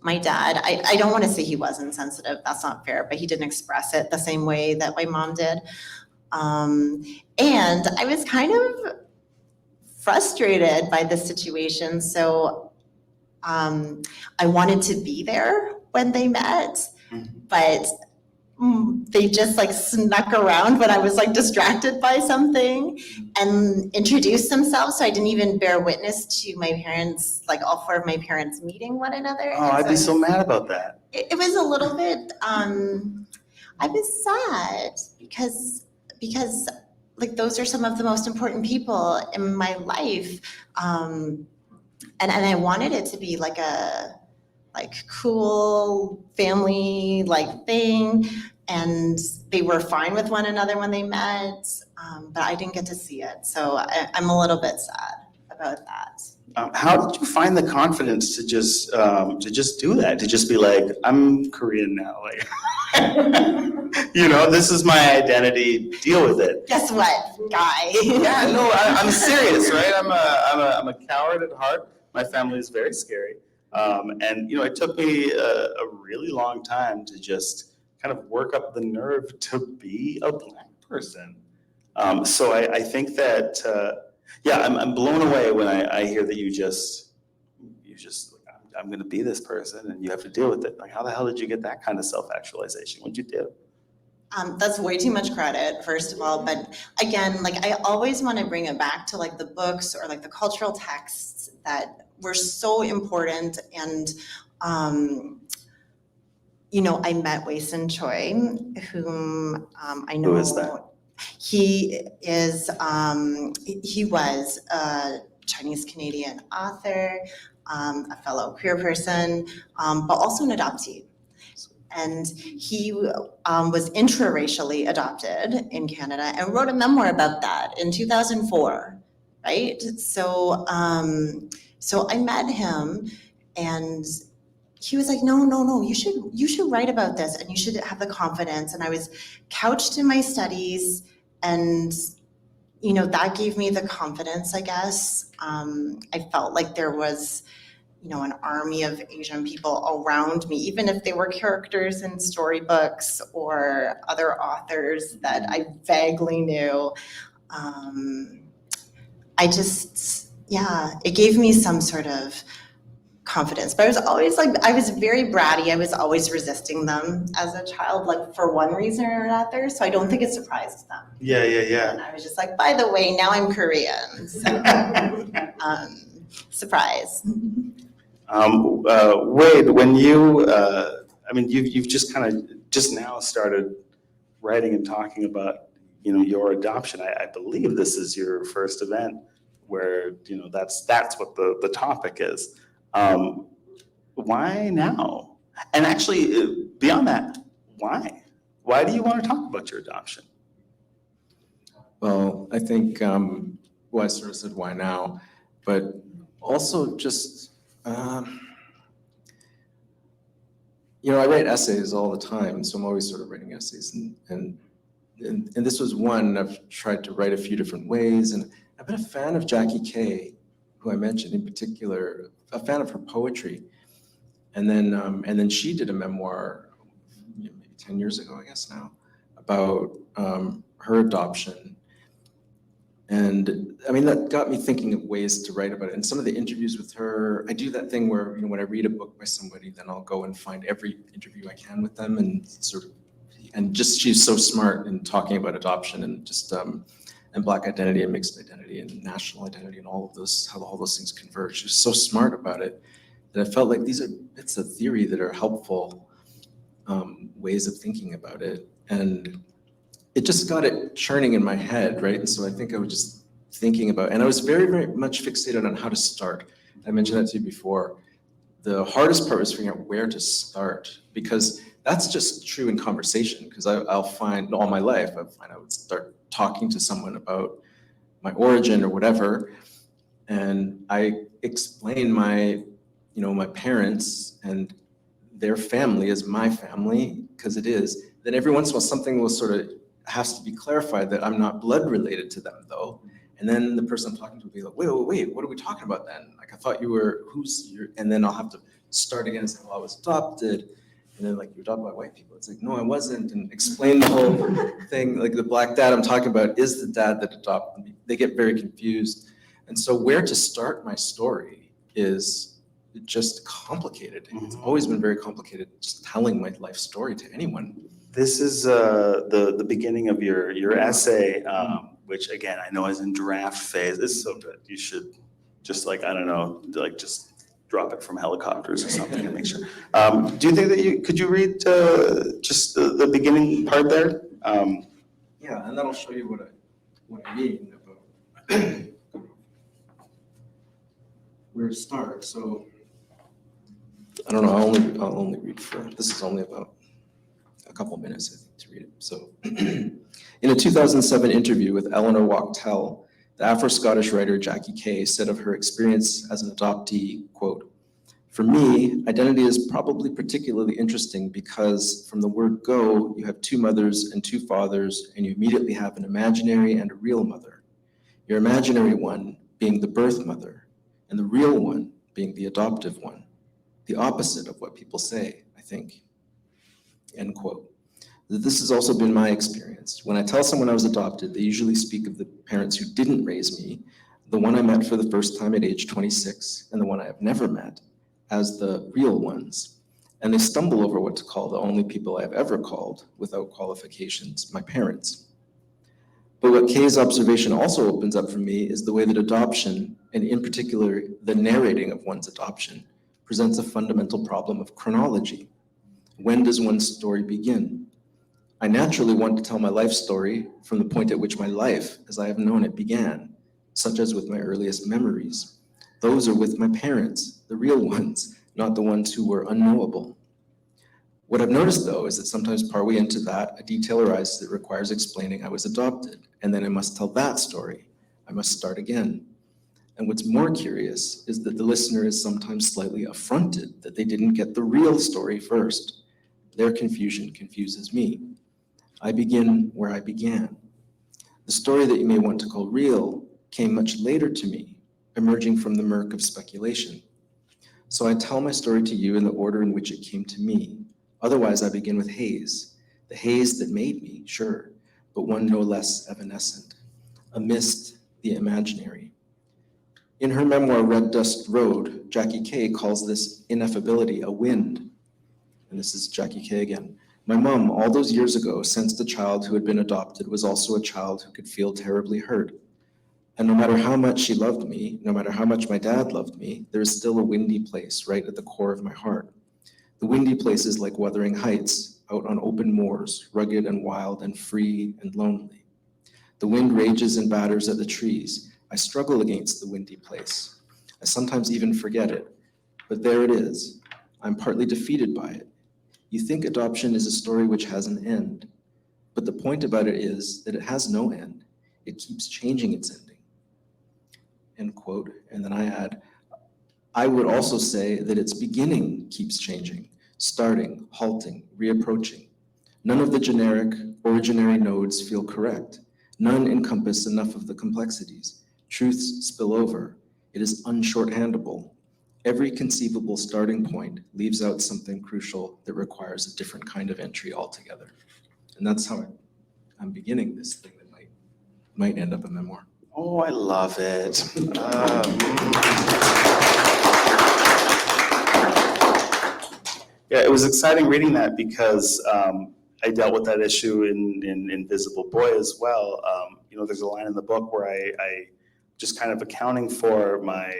My dad, I don't want to say he wasn't sensitive, that's not fair, but he didn't express it the same way that my mom did. And I was kind of frustrated by the situation. So I wanted to be there when they met, but they just like snuck around when I was like distracted by something and introduced themselves. So I didn't even bear witness to my parents, like all four of my parents meeting one another. Oh, I'd be so mad about that. It was a little bit, I was sad because like those are some of the most important people in my life. And I wanted it to be like a cool family thing, and they were fine with one another when they met, but I didn't get to see it. So I'm a little bit sad about that. How did you find the confidence to just do that? To just be like, I'm Korean now, this is my identity. Deal with it. Guess what, guy? Yeah, no, I'm serious, right? I'm a coward at heart. My family is very scary, and it took me a really long time to just kind of work up the nerve to be a Black person. So I think that. Yeah, I'm blown away when I hear that you just I'm gonna be this person and you have to deal with it. Like, how the hell did you get that kind of self-actualization? What'd you do? That's way too much credit, first of all. But again, like I always want to bring it back to like the books or like the cultural texts that were so important. And, you know, I met Wayson Choi, whom I know. Who is that? He is, he was a Chinese Canadian author, a fellow queer person, but also an adoptee. And he was intraracially adopted in Canada and wrote a memoir about that in 2004, right? So, so I met him and he was like, no, you should write about this and you should have the confidence. And I was couched in my studies and, you know, that gave me the confidence, I guess. I felt like there was, you know, an army of Asian people around me, even if they were characters in storybooks or other authors that I vaguely knew. I just, yeah, it gave me some sort of confidence. But I was always like, I was very bratty. I was always resisting them as a child, like for one reason or another. So I don't think it surprised them. Yeah. And I was just like, by the way, now I'm Korean. So, surprise. Wayde, when you, I mean, you've just kind of just now started writing and talking about, you know, your adoption. I believe this is your first event where, you know, that's what the topic is. Why now? And actually, beyond that, why? Why do you want to talk about your adoption? Well, I think, well, I sort of said why now, but also just, you know, I write essays all the time, so I'm always sort of writing essays, and this was one I've tried to write a few different ways, and I've been a fan of Jackie Kay, who I mentioned in particular, a fan of her poetry, and then she did a memoir, you know, maybe 10 years ago, I guess now, about her adoption. And I mean, that got me thinking of ways to write about it. And some of the interviews with her, I do that thing where, you know, when I read a book by somebody, then I'll go and find every interview I can with them and sort of, and just, she's so smart in talking about adoption and just, and Black identity and mixed identity and national identity and all of those, how all those things converge. She was so smart about it that I felt like these are bits of theory that are helpful ways of thinking about it. And it just got it churning in my head, right? And so I think I was just thinking about, and I was very, very much fixated on how to start. I mentioned that to you before. The hardest part was figuring out where to start, because that's just true in conversation, because I'll find all my life, I would start talking to someone about my origin or whatever, and I explain my, you know, my parents and their family is my family, because it is. Then every once in a while something will sort of has to be clarified that I'm not blood related to them though. And then the person I'm talking to will be like, wait, what are we talking about then? Like, I thought you were, who's your, and then I'll have to start again and say, well, I was adopted. And then like, you're adopted by white people. It's like, no, I wasn't. And explain the whole thing. Like the Black dad I'm talking about is the dad that adopted me. They get very confused. And so where to start my story is just complicated. It's always been very complicated just telling my life story to anyone. This is the beginning of your essay, which again, I know is in draft phase. It's so good. You should just like, I don't know, like just drop it from helicopters or something and make sure. Do you think that could you read just the beginning part there? Yeah, and that'll show you what I mean about where to start. So I don't know, I'll only read this is only about a couple minutes, I think, to read it. So in a 2007 interview with Eleanor Wachtel, the Afro-Scottish writer Jackie Kay said of her experience as an adoptee, quote, "For me, identity is probably particularly interesting because from the word go, you have two mothers and two fathers, and you immediately have an imaginary and a real mother. Your imaginary one being the birth mother, and the real one being the adoptive one. The opposite of what people say, I think." End quote. This has also been my experience. When I tell someone I was adopted, they usually speak of the parents who didn't raise me, the one I met for the first time at age 26, and the one I have never met, as the real ones, and they stumble over what to call the only people I've ever called, without qualifications, my parents. But what Kay's observation also opens up for me is the way that adoption, and in particular the narrating of one's adoption, presents a fundamental problem of chronology. When does one's story begin? I naturally want to tell my life story from the point at which my life, as I have known it, began, such as with my earliest memories. Those are with my parents, the real ones, not the ones who were unknowable. What I've noticed, though, is that sometimes partway into that, a detail arises that requires explaining I was adopted, and then I must tell that story. I must start again. And what's more curious is that the listener is sometimes slightly affronted that they didn't get the real story first. Their confusion confuses me. I begin where I began. The story that you may want to call real came much later to me, emerging from the murk of speculation. So I tell my story to you in the order in which it came to me. Otherwise, I begin with haze, the haze that made me, sure, but one no less evanescent, a mist, the imaginary. In her memoir, Red Dust Road, Jackie Kay calls this ineffability a wind. And this is Jackie Kay again. My mom, all those years ago, sensed a child who had been adopted was also a child who could feel terribly hurt. And no matter how much she loved me, no matter how much my dad loved me, there is still a windy place right at the core of my heart. The windy places like Wuthering Heights, out on open moors, rugged and wild and free and lonely. The wind rages and batters at the trees. I struggle against the windy place. I sometimes even forget it, but there it is. I'm partly defeated by it. You think adoption is a story which has an end, but the point about it is that it has no end. It keeps changing its ending. End quote. And then I add, I would also say that its beginning keeps changing, starting, halting, reapproaching. None of the generic, originary nodes feel correct. None encompass enough of the complexities. Truths spill over. It is unshorthandable. Every conceivable starting point leaves out something crucial that requires a different kind of entry altogether. And that's how I'm beginning this thing that might end up a memoir. Oh, I love it. Yeah, it was exciting reading that because I dealt with that issue in Invisible Boy as well. There's a line in the book where I just kind of accounting for my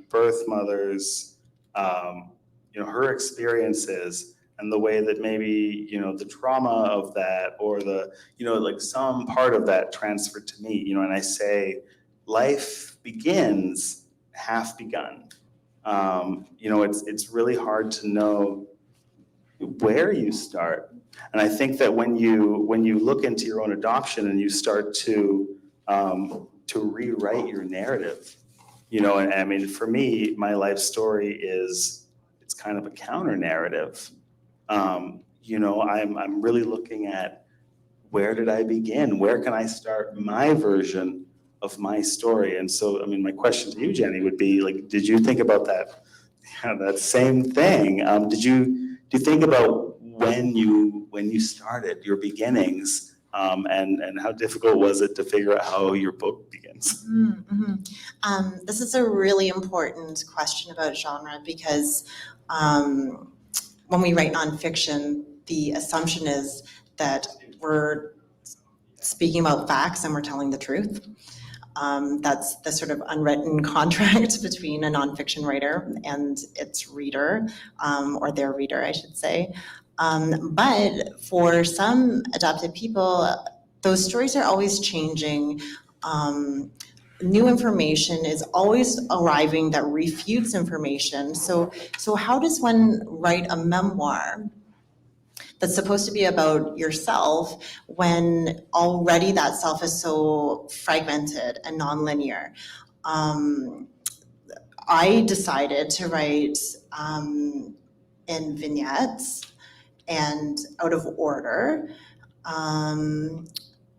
birth mother's, her experiences and the way that maybe, the trauma of that or the, like some part of that transferred to me, and I say, life begins half begun. It's really hard to know where you start. And I think that when you look into your own adoption and you start to rewrite your narrative, and I mean, for me, my life story it's kind of a counter narrative. I'm really looking at where did I begin? Where can I start my version of my story? And so, I mean, my question to you, Jenny, would be like, did you think about that same thing? Do you think about when you started your beginnings, and how difficult was it to figure out how your book begins? Mm-hmm. This is a really important question about genre because when we write nonfiction, the assumption is that we're speaking about facts and we're telling the truth. That's the sort of unwritten contract between a nonfiction writer and its reader, or their reader, I should say. But for some adopted people, those stories are always changing. New information is always arriving that refutes information. So how does one write a memoir that's supposed to be about yourself when already that self is so fragmented and nonlinear? I decided to write in vignettes and out of order,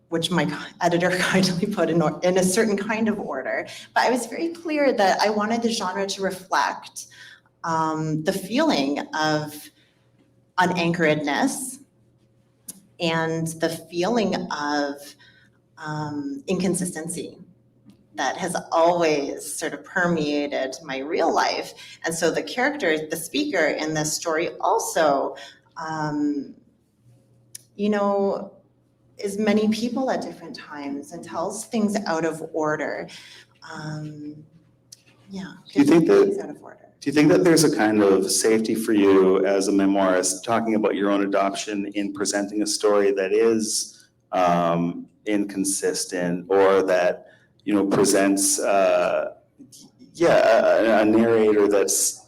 which my editor kindly put in a certain kind of order. But I was very clear that I wanted the genre to reflect the feeling of unanchoredness and the feeling of inconsistency. that has always sort of permeated my real life. And so the character, the speaker in this story also, is many people at different times and tells things out of order. Do you think that- things out of order. Do you think that there's a kind of safety for you as a memoirist talking about your own adoption in presenting a story that is inconsistent or that, presents, a narrator that's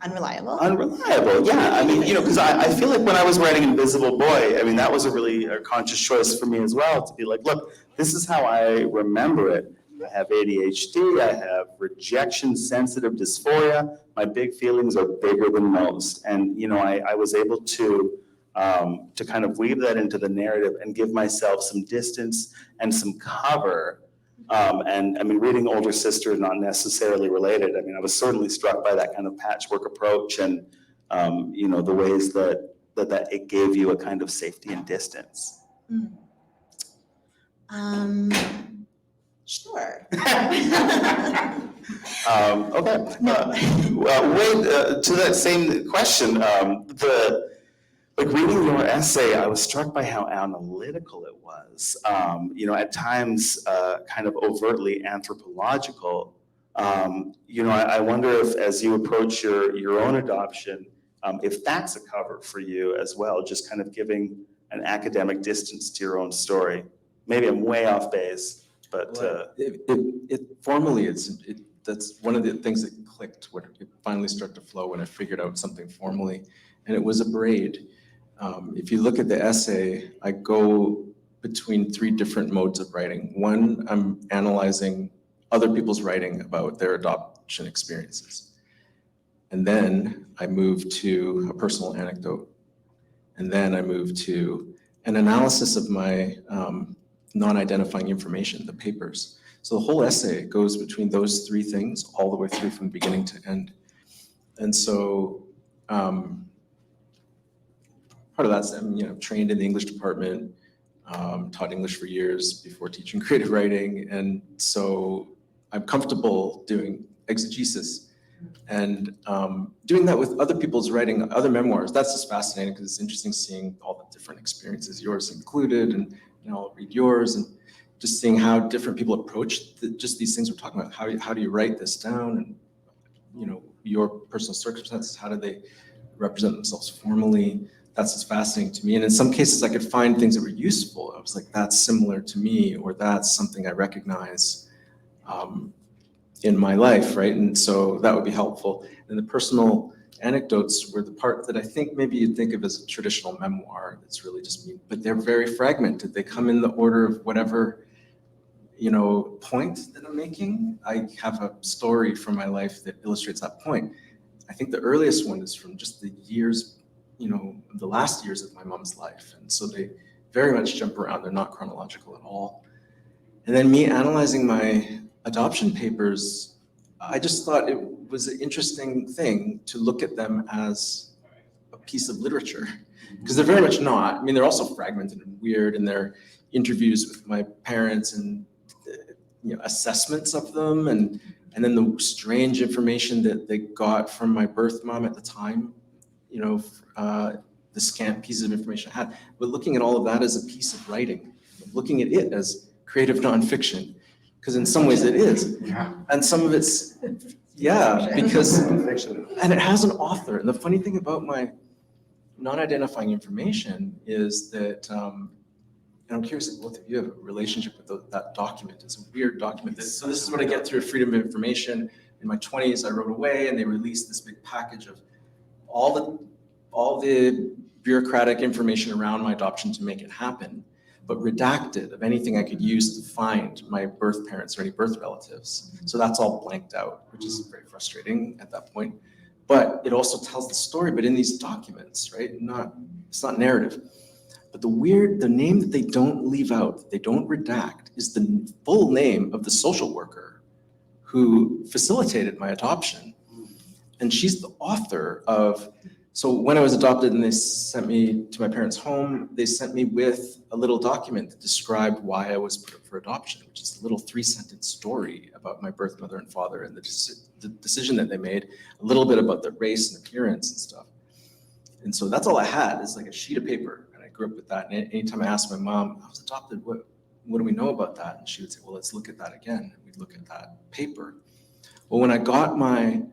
Unreliable? unreliable? Yeah, I mean, because I feel like when I was writing Invisible Boy, I mean, that was a conscious choice for me as well, to be like, look, this is how I remember it. I have ADHD, I have rejection-sensitive dysphoria. My big feelings are bigger than most. And, I was able to kind of weave that into the narrative and give myself some distance and some cover. And I mean, reading Older Sister is not necessarily related. I mean, I was certainly struck by that kind of patchwork approach and, the ways that it gave you a kind of safety and distance. Sure. Okay. Wayde, to that same question, reading your essay, I was struck by how analytical it was. At times, kind of overtly anthropological. I wonder if, as you approach your own adoption, if that's a cover for you as well, just kind of giving an academic distance to your own story. Maybe I'm way off base. But Formally, that's one of the things that clicked when it finally started to flow, when I figured out something formally, and it was a braid. If you look at the essay, I go between 3 different modes of writing. One, I'm analyzing other people's writing about their adoption experiences. And then I move to a personal anecdote. And then I move to an analysis of my non-identifying information, the papers. So the whole essay goes between those 3 things all the way through from beginning to end. And so part of that's, trained in the English department, taught English for years before teaching creative writing. And so I'm comfortable doing exegesis and doing that with other people's writing, other memoirs. That's just fascinating because it's interesting seeing all the different experiences, yours included, and I'll read yours, and just seeing how different people approach just these things we're talking about. How do you write this down, and your personal circumstances, how do they represent themselves formally? That's just fascinating to me. And in some cases, I could find things that were useful. I was like, that's similar to me, or that's something I recognize in my life, right? And so that would be helpful. And the personal anecdotes were the part that I think maybe you'd think of as a traditional memoir. That's really just me, but they're very fragmented. They come in the order of whatever, point that I'm making. I have a story from my life that illustrates that point. I think the earliest one is from just the years, the last years of my mom's life. And so they very much jump around. They're not chronological at all. And then me analyzing my adoption papers, I just thought it was an interesting thing to look at them as a piece of literature, because they're very much not. I mean, they're also fragmented and weird, and they're interviews with my parents and assessments of them, and then the strange information that they got from my birth mom at the time, the scant pieces of information I had. But looking at all of that as a piece of writing, looking at it as creative nonfiction, because in some ways it is, and some of it's because and it has an author. And the funny thing about my non-identifying information is that, and I'm curious if both of you have a relationship with that document. It's a weird document. So this is what I get through Freedom of Information. In my 20s, I wrote away, and they released this big package of all the bureaucratic information around my adoption to make it happen, but redacted of anything I could use to find my birth parents or any birth relatives. So that's all blanked out, which is very frustrating at that point. But it also tells the story, but in these documents, right? It's not narrative. But the name that they don't leave out, they don't redact, is the full name of the social worker who facilitated my adoption. And she's the author of So when I was adopted and they sent me to my parents' home, they sent me with a little document that described why I was put up for adoption, which is a little 3-sentence story about my birth mother and father and the decision that they made, a little bit about their race and appearance and stuff. And so that's all I had, is like a sheet of paper. And I grew up with that. And anytime I asked my mom, I was adopted, what do we know about that? And she would say, well, let's look at that again. And we'd look at that paper. Well, when I got my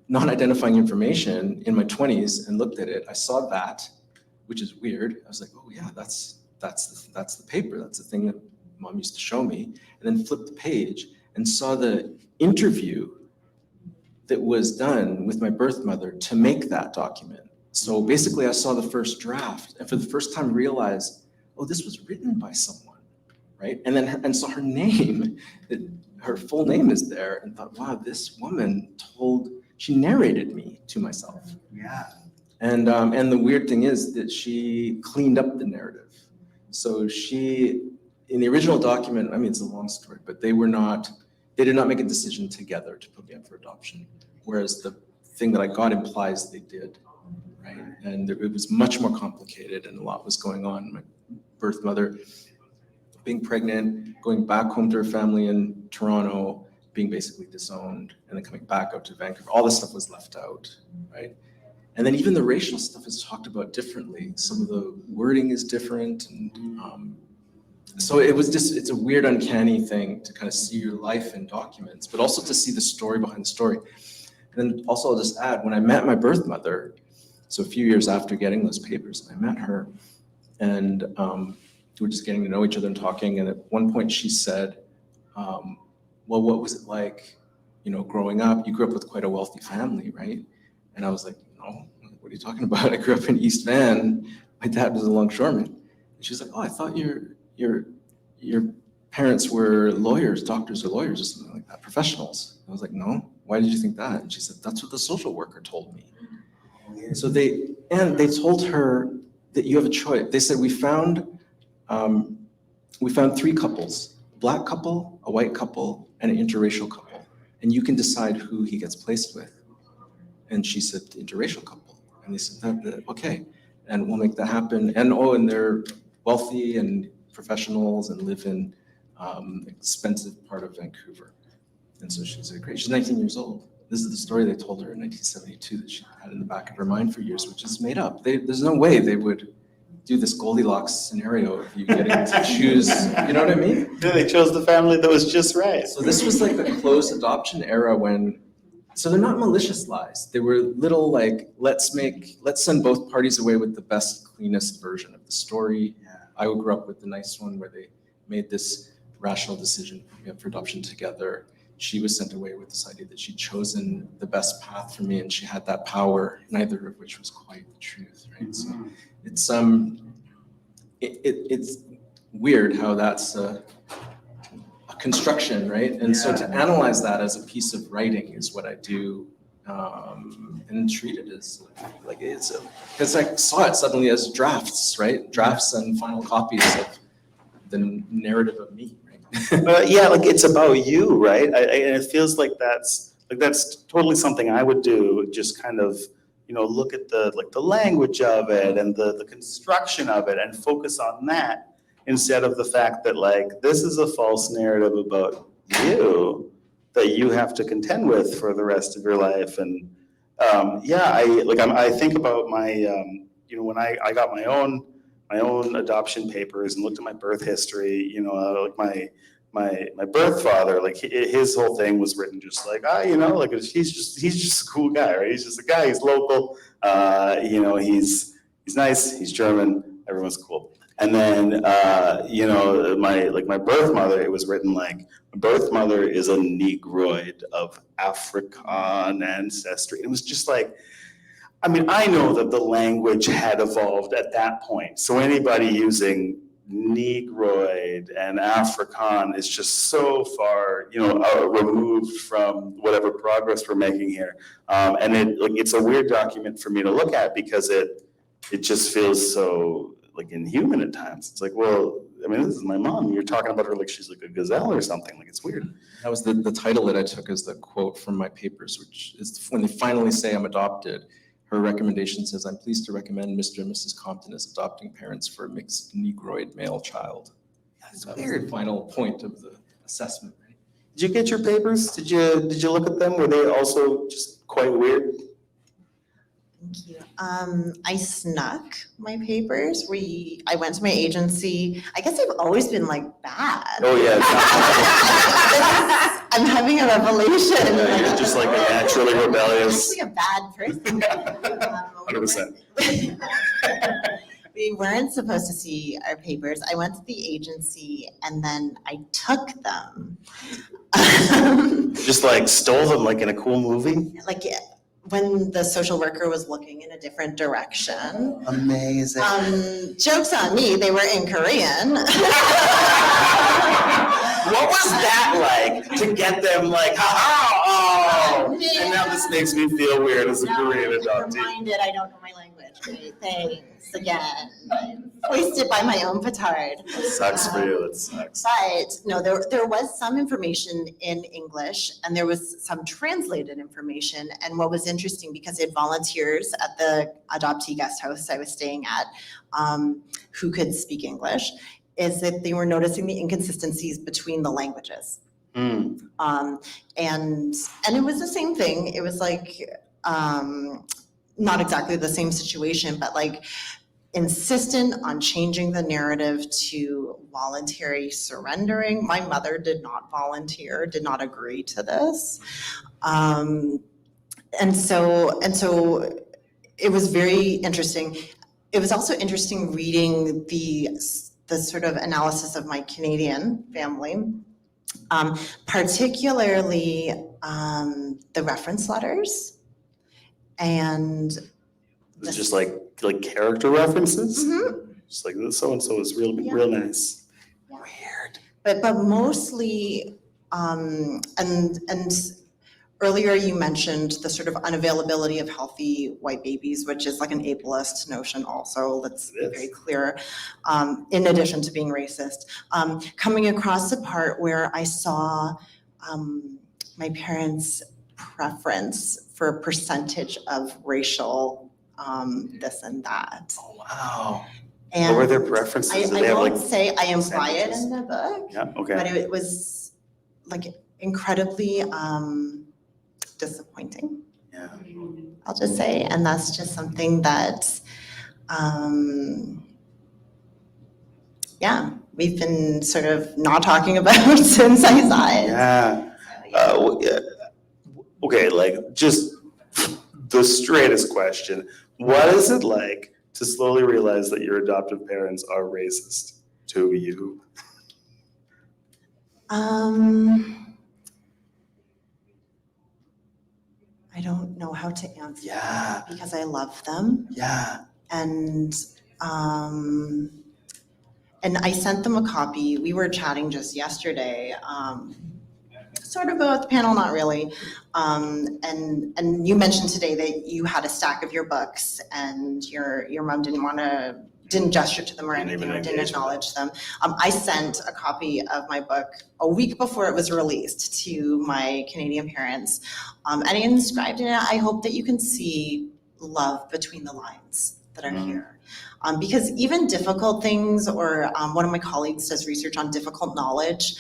non-identifying information in my 20s and looked at it, I saw that, which is weird. I was like, oh yeah, that's the paper. That's the thing that Mom used to show me. And then flipped the page and saw the interview that was done with my birth mother to make that document. So basically I saw the first draft and for the first time realized, oh, this was written by someone, right? And saw her name, her full name is there, and thought, wow, this woman she narrated me to myself. Yeah. And the weird thing is that she cleaned up the narrative. So in the original document, I mean, it's a long story, but they did not make a decision together to put me up for adoption. Whereas the thing that I got implies they did, right? And it was much more complicated and a lot was going on. My birth mother being pregnant, going back home to her family in Toronto, being basically disowned, and then coming back out to Vancouver. All this stuff was left out, right? And then even the racial stuff is talked about differently. Some of the wording is different. And so it's a weird, uncanny thing to kind of see your life in documents, but also to see the story behind the story. And then also I'll just add, when I met my birth mother, so a few years after getting those papers, I met her and we were just getting to know each other and talking. And at one point she said, well, what was it like, growing up? You grew up with quite a wealthy family, right? And I was like, no, what are you talking about? I grew up in East Van. My dad was a longshoreman. And she was like, oh, I thought your parents were lawyers, doctors or lawyers or something like that, professionals. I was like, no, why did you think that? And she said, that's what the social worker told me. So they told her that you have a choice. They said, we found 3 couples, a black couple, a white couple, and an interracial couple. And you can decide who he gets placed with. And she said, the interracial couple. And they said, okay, and we'll make that happen. And they're wealthy and professionals and live in expensive part of Vancouver. And so she said, great, she's 19 years old. This is the story they told her in 1972 that she had in the back of her mind for years, which is made up. There's no way they would do this Goldilocks scenario of you getting to choose, you know what I mean? Yeah, they chose the family that was just right. So this was like the closed adoption era so they're not malicious lies. They were little like, let's send both parties away with the best, cleanest version of the story. Yeah. I grew up with the nice one where they made this rational decision for adoption together. She was sent away with this idea that she'd chosen the best path for me and she had that power, neither of which was quite the truth, right? Mm-hmm. So it's weird how that's a construction, right? And so to analyze that as a piece of writing is what I do, and treat it as like because I saw it suddenly as drafts, right? Drafts and final copies of the narrative of me, right? Yeah, like it's about you, right? And it feels like that's totally something I would do. Just kind of, look at the language of it and the construction of it, and focus on that instead of the fact that this is a false narrative about you that you have to contend with for the rest of your life. And I think about my when I got my own adoption papers and looked at my birth history, my birth father, his whole thing was written just he's just a cool guy, right? He's just a guy, he's local, he's nice, he's German, everyone's cool. And then, my birth mother, it was written my birth mother is a Negroid of African ancestry. It was just I know that the language had evolved at that point. So anybody using Negroid and Afrikaan is just so far, removed from whatever progress we're making here. And it's a weird document for me to look at because it just feels so inhuman at times. It's this is my mom. You're talking about her like she's a gazelle or something. It's weird. That was the title that I took as the quote from my papers, which is when they finally say I'm adopted. her recommendation says, I'm pleased to recommend Mr. and Mrs. Compton as adopting parents for a mixed Negroid male child. That's That was weird. the final point of the assessment, right? Did you get your papers? Did you look at them? Were they also just quite weird? Thank you. I snuck my papers. I went to my agency. I guess I've always been like bad. Oh, yeah. I'm having a revelation. You're just like a naturally I'm rebellious. actually a bad person. 100%. We weren't supposed to see our papers. I went to the agency and then I took them. Just like stole them like in a cool movie? Like when the social worker was looking in a different direction. Amazing. Joke's on me, they were in Korean. What was that like to get them like, oh, and now this makes me feel weird as a Korean I'm adoptee. reminded I don't know my language. Great, thanks again. Hoisted by my own petard. Sucks for you, it sucks. But no, there was some information in English and there was some translated information. And what was interesting, because it volunteers at the adoptee guest house I was staying at who could speak English, is that they were noticing the inconsistencies between the languages. Mm. And it was the same thing. It was like, not exactly the same situation, but like insistent on changing the narrative to voluntary surrendering. My mother did not volunteer, did not agree to this. And so it was very interesting. It was also interesting reading the sort of analysis of my Canadian family, particularly the reference letters and It's just like character references? Mhm. Just like so-and-so is real nice. Yeah. Weird. But mostly, and earlier you mentioned the sort of unavailability of healthy white babies, which is like an ableist notion also, that's It is. very clear, in addition to being racist. Coming across the part where I saw my parents' preference for percentage of racial this and that. Oh, wow. And What were their preferences? I Did they have won't like, say I imply it percentages? in the book, yeah, but okay. it was like incredibly disappointing, Yeah. I'll just say. And that's just something that, yeah, we've been sort of not talking about since I saw it. Yeah. So, yeah. Yeah. Okay, like just the straightest question. What is it like to slowly realize that your adoptive parents are racist to you? I don't know how to answer Yeah. because I love them. Yeah. And I sent them a copy. We were chatting just yesterday, sort of about the panel, not really. And you mentioned today that you had a stack of your books and your mom didn't gesture to them or Didn't anything, even or didn't engage with acknowledge them. I sent a copy of my book a week before it was released to my Canadian parents. And I inscribed in it, I hope that you can see love between the lines that are here. Because even difficult things, or one of my colleagues does research on difficult knowledge,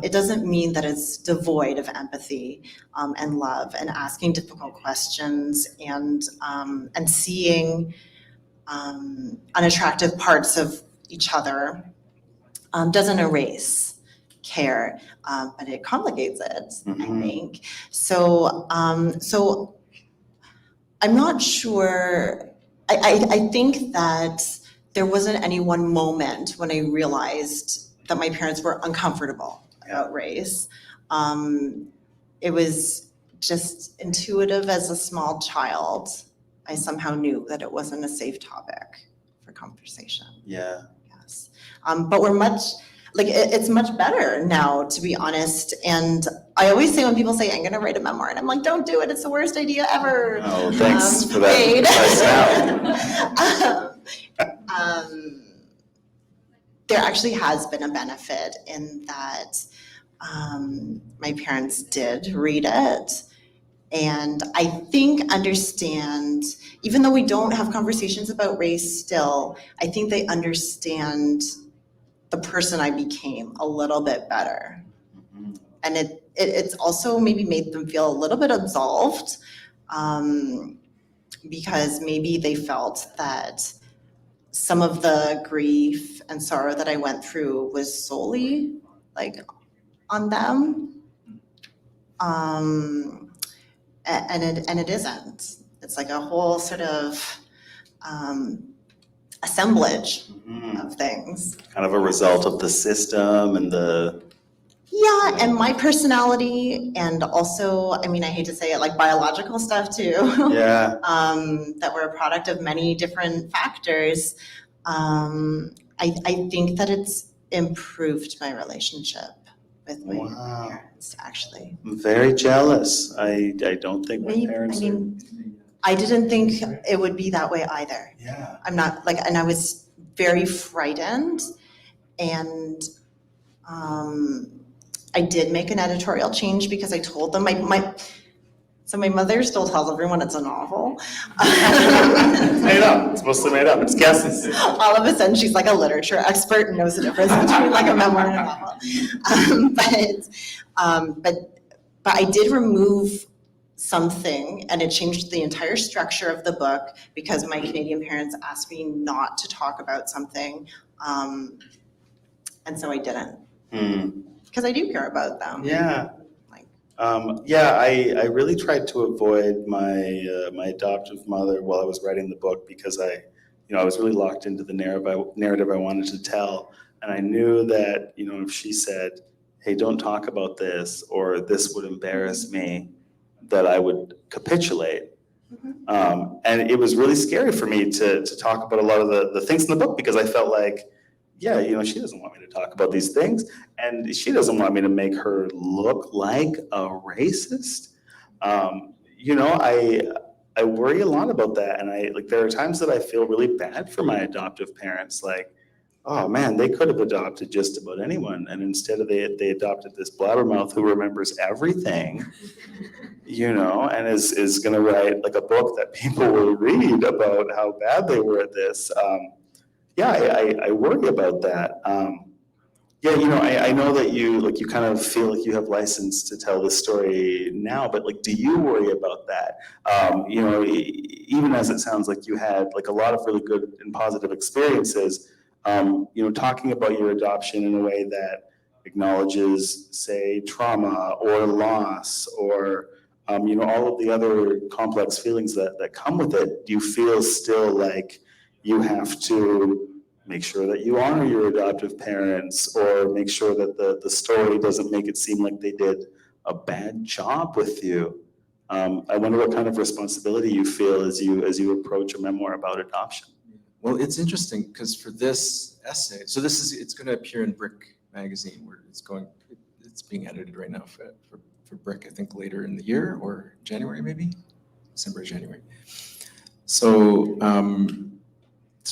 it doesn't mean that it's devoid of empathy and love, and asking difficult questions and seeing unattractive parts of each other doesn't erase care, but it complicates it, I think. So I'm not sure. I think that there wasn't any one moment when I realized that my parents were uncomfortable about race. It was just intuitive as a small child. I somehow knew that it wasn't a safe topic for conversation. Yeah. Yes. But we're it's much better now, to be honest. And I always say when people say, I'm gonna write a memoir, and I'm like, don't do it, it's the worst idea ever. Oh, thanks for that Wayde. advice now. There actually has been a benefit in that my parents did read it, And I think understand, even though we don't have conversations about race still, I think they understand the person I became a little bit better. And it's also maybe made them feel a little bit absolved, because maybe they felt that some of the grief and sorrow that I went through was solely like on them. And it isn't. It's like a whole sort of assemblage of things. Kind of a result of the system and the. Yeah, and my personality, and also, I mean, I hate to say it, like biological stuff too. Yeah. That were a product of many different factors. I think that it's improved my relationship with my Wow. parents, actually. I'm very jealous. I don't think my Maybe, parents I mean, I didn't think it would be that way either. Yeah. I'm not like, and I was very frightened, and I did make an editorial change because I told them so my mother still tells everyone it's a novel. It's made up. It's mostly made up. It's guesses. All of a sudden, she's like a literature expert and knows the difference between like a memoir and a novel. But I did remove something, and it changed the entire structure of the book because my Canadian parents asked me not to talk about something, and so I didn't. Because I do care about them. Yeah. Like, I really tried to avoid my my adoptive mother while I was writing the book because I was really locked into the narrative I wanted to tell, and I knew that if she said, "Hey, don't talk about this," or "This would embarrass me," that I would capitulate. And it was really scary for me to talk about a lot of the things in the book because I felt like, she doesn't want me to talk about these things, and she doesn't want me to make her look like a racist. I worry a lot about that, and there are times that I feel really bad for my adoptive parents. Like, oh man, they could have adopted just about anyone, and instead of they adopted this blabbermouth who remembers everything, and is going to write like a book that people will read about how bad they were at this. I worry about that. I know that you kind of feel like you have license to tell this story now, but do you worry about that? Even as it sounds like you had like a lot of really good and positive experiences, talking about your adoption in a way that acknowledges, say, trauma or loss or, all of the other complex feelings that come with it. Do you feel still like you have to make sure that you honor your adoptive parents or make sure that the story doesn't make it seem like they did a bad job with you? I wonder what kind of responsibility you feel as you approach a memoir about adoption. Well, it's interesting because for this essay, so it's going to appear in Brick magazine where it's being edited right now for Brick, I think later in the year or January maybe, December, January. So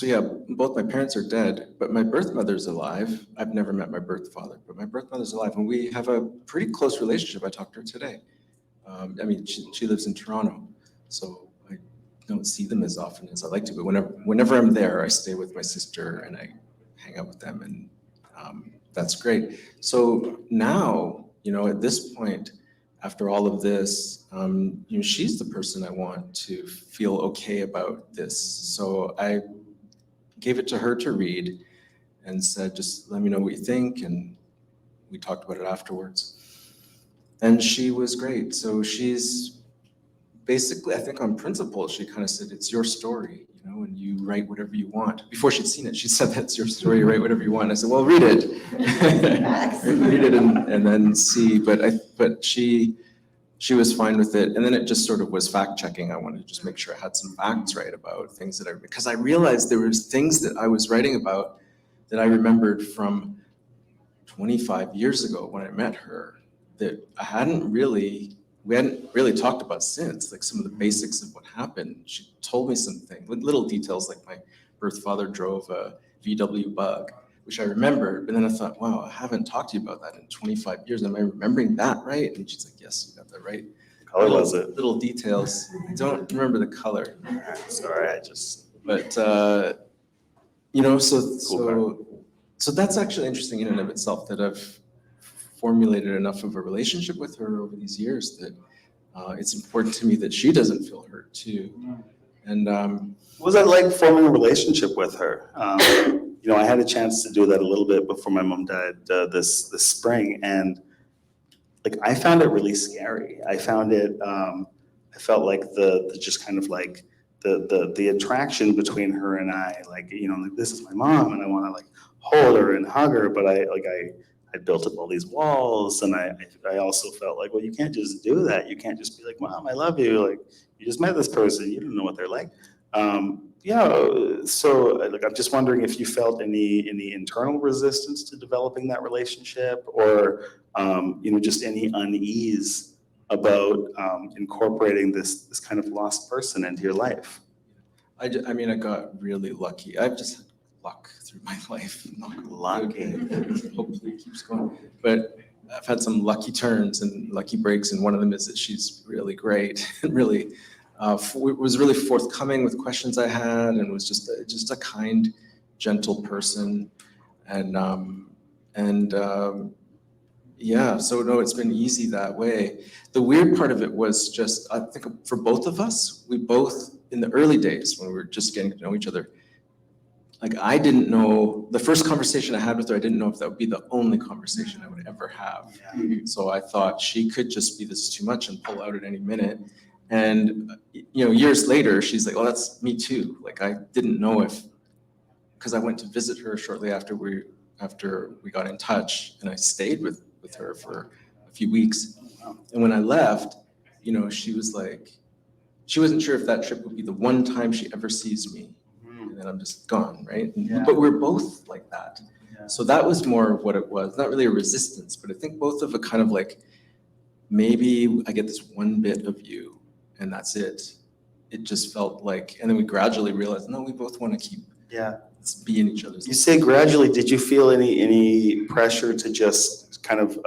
yeah, both my parents are dead, but my birth mother's alive. I've never met my birth father, but my birth mother's alive, and we have a pretty close relationship. I talked to her today. She lives in Toronto, so I don't see them as often as I like to, but whenever I'm there, I stay with my sister and I hang out with them, and that's great. So now, at this point, after all of this, she's the person I want to feel okay about this. So I gave it to her to read and said, just let me know what you think. And we talked about it afterwards. And she was great. So she's basically, I think on principle, she kind of said, it's your story, and you write whatever you want. Before she'd seen it, she said, that's your story, write whatever you want. And I said, well, read it. Read it and then see. But she was fine with it. And then it just sort of was fact checking. I wanted to just make sure I had some facts right about things because I realized there was things that I was writing about that I remembered from 25 years ago when I met her that we hadn't really talked about since, like some of the basics of what happened. She told me something, little details like my birth father drove a VW Bug, which I remembered, but then I thought, wow, I haven't talked to you about that in 25 years. Am I remembering that right? And she's like, yes, you got that right. color was it? Little details. I don't remember the color, Sorry, I just. but so that's actually interesting in and of itself, that I've formulated enough of a relationship with her over these years that it's important to me that she doesn't feel hurt too. And What was that like forming a relationship with her? I had a chance to do that a little bit before my mom died this spring, and like I found it really scary. I found it. I felt like the just kind of like the attraction between her and I. Like like this is my mom, and I want to like hold her and hug her, but I built up all these walls, and I also felt like, well, you can't just do that. You can't just be like, Mom, I love you. Like you just met this person, you don't know what they're like. So like I'm just wondering if you felt any internal resistance to developing that relationship, or just any unease about incorporating this kind of lost person into your life. I got really lucky. I've just had luck through my life. Lucky. Hopefully it keeps going. But I've had some lucky turns and lucky breaks, and one of them is that she's really great and really was really forthcoming with questions I had, and was just a kind, gentle person. So no, it's been easy that way. The weird part of it was just, I think for both of us, we both, in the early days when we were just getting to know each other, like I didn't know, the first conversation I had with her, I didn't know if that would be the only conversation I would ever have. Yeah. So I thought she could just be, this is too much, and pull out at any minute. And years later, she's like, oh, that's me too. Like I didn't know because I went to visit her shortly after we got in touch, and I stayed with her for a few weeks. And when I left, she was like, she wasn't sure if that trip would be the one time she ever sees me. And then I'm just gone, right? But we're both like that. Yeah. So that was more what it was. Not really a resistance, but I think both of a kind of like, maybe I get this one bit of you and that's it. It just felt like, and then we gradually realized, no, we both want to keep be in each other's You lives. say gradually, did you feel any pressure to just kind of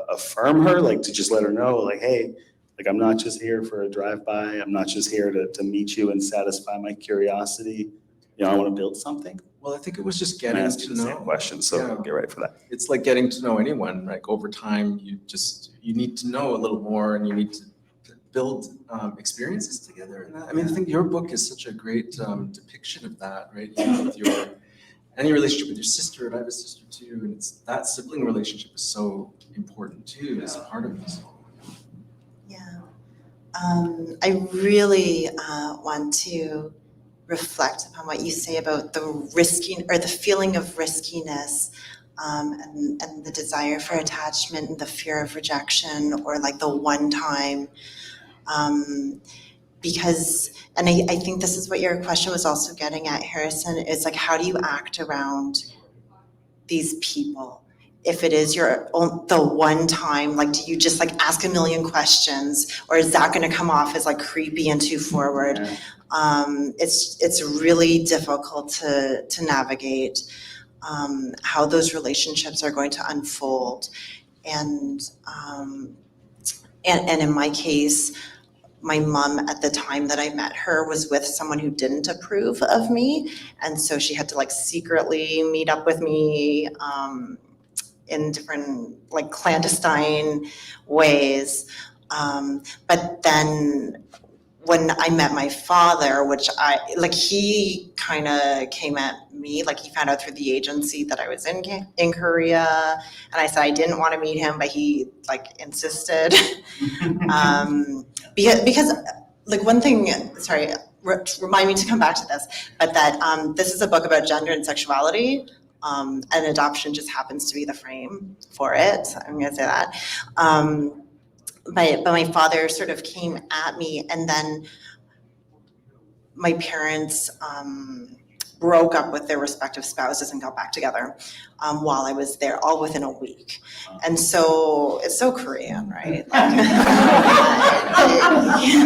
affirm her, like to just let her know, like, hey, like I'm not just here for a drive-by. I'm not just here to meet you and satisfy my curiosity. I want to build something. Well, I think it was just I'm getting asking to the know. same question, so Yeah. get ready for that. It's like getting to know anyone. Like over time, you need to know a little more, and you need to build experiences together. And I think your book is such a great depiction of that, right? With any relationship with your sister, and I have a sister too, and it's that sibling relationship is so important too, as part of this. Yeah. I really want to reflect upon what you say about the risking, or the feeling of riskiness, and the desire for attachment and the fear of rejection, or like the one time, because, and I think this is what your question was also getting at, Harrison, is like, how do you act around these people? If it is the one time, like, do you just like ask a million questions, or is that going to come off as like creepy and too forward? Yeah. It's really difficult to navigate how those relationships are going to unfold, and in my case, my mom at the time that I met her was with someone who didn't approve of me, and so she had to like secretly meet up with me in different like clandestine ways. But then when I met my father, which he kind of came at me, like he found out through the agency that I was in Korea, and I said I didn't want to meet him, but he like insisted. Because like one thing, sorry, remind me to come back to this, but that this is a book about gender and sexuality, and adoption just happens to be the frame for it. I'm going to say that. But my father sort of came at me, and then my parents broke up with their respective spouses and got back together while I was there, all within a week. And so it's so Korean, right? I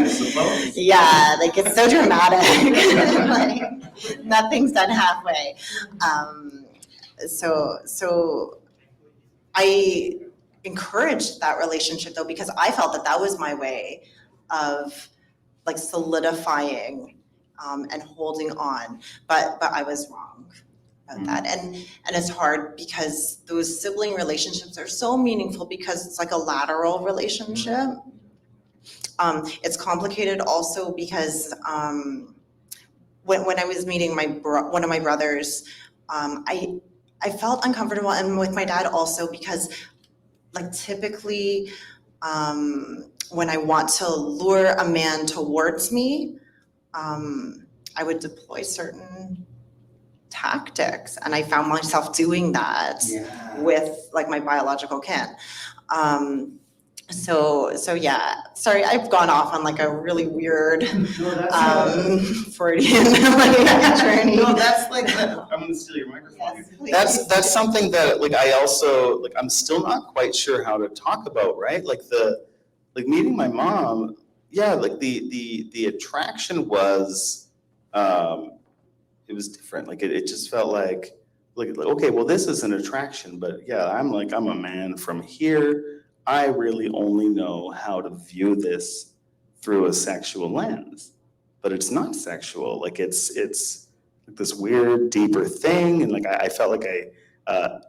suppose. Yeah, like it's so dramatic. Like, nothing's done halfway. So I encouraged that relationship though, because I felt that was my way of like solidifying and holding on, but I was wrong about that. And it's hard because those sibling relationships are so meaningful because it's like a lateral relationship. It's complicated also because when I was meeting one of my brothers, I felt uncomfortable, and with my dad also, because like typically when I want to lure a man towards me, I would deploy certain tactics, and I found myself doing that with like my biological kin. So yeah, sorry, I've gone off on like a really weird Freudian like journey. No, that's like, I'm gonna steal your microphone. Yes, That's something that like I also, like I'm still not quite sure how to talk about, right? Like meeting my mom, yeah, like the attraction was, it was different. Like it just felt like, okay, well, this is an attraction, but yeah, I'm a man from here. I really only know how to view this through a sexual lens, but it's not sexual. Like it's like this weird, deeper thing, and like I felt like it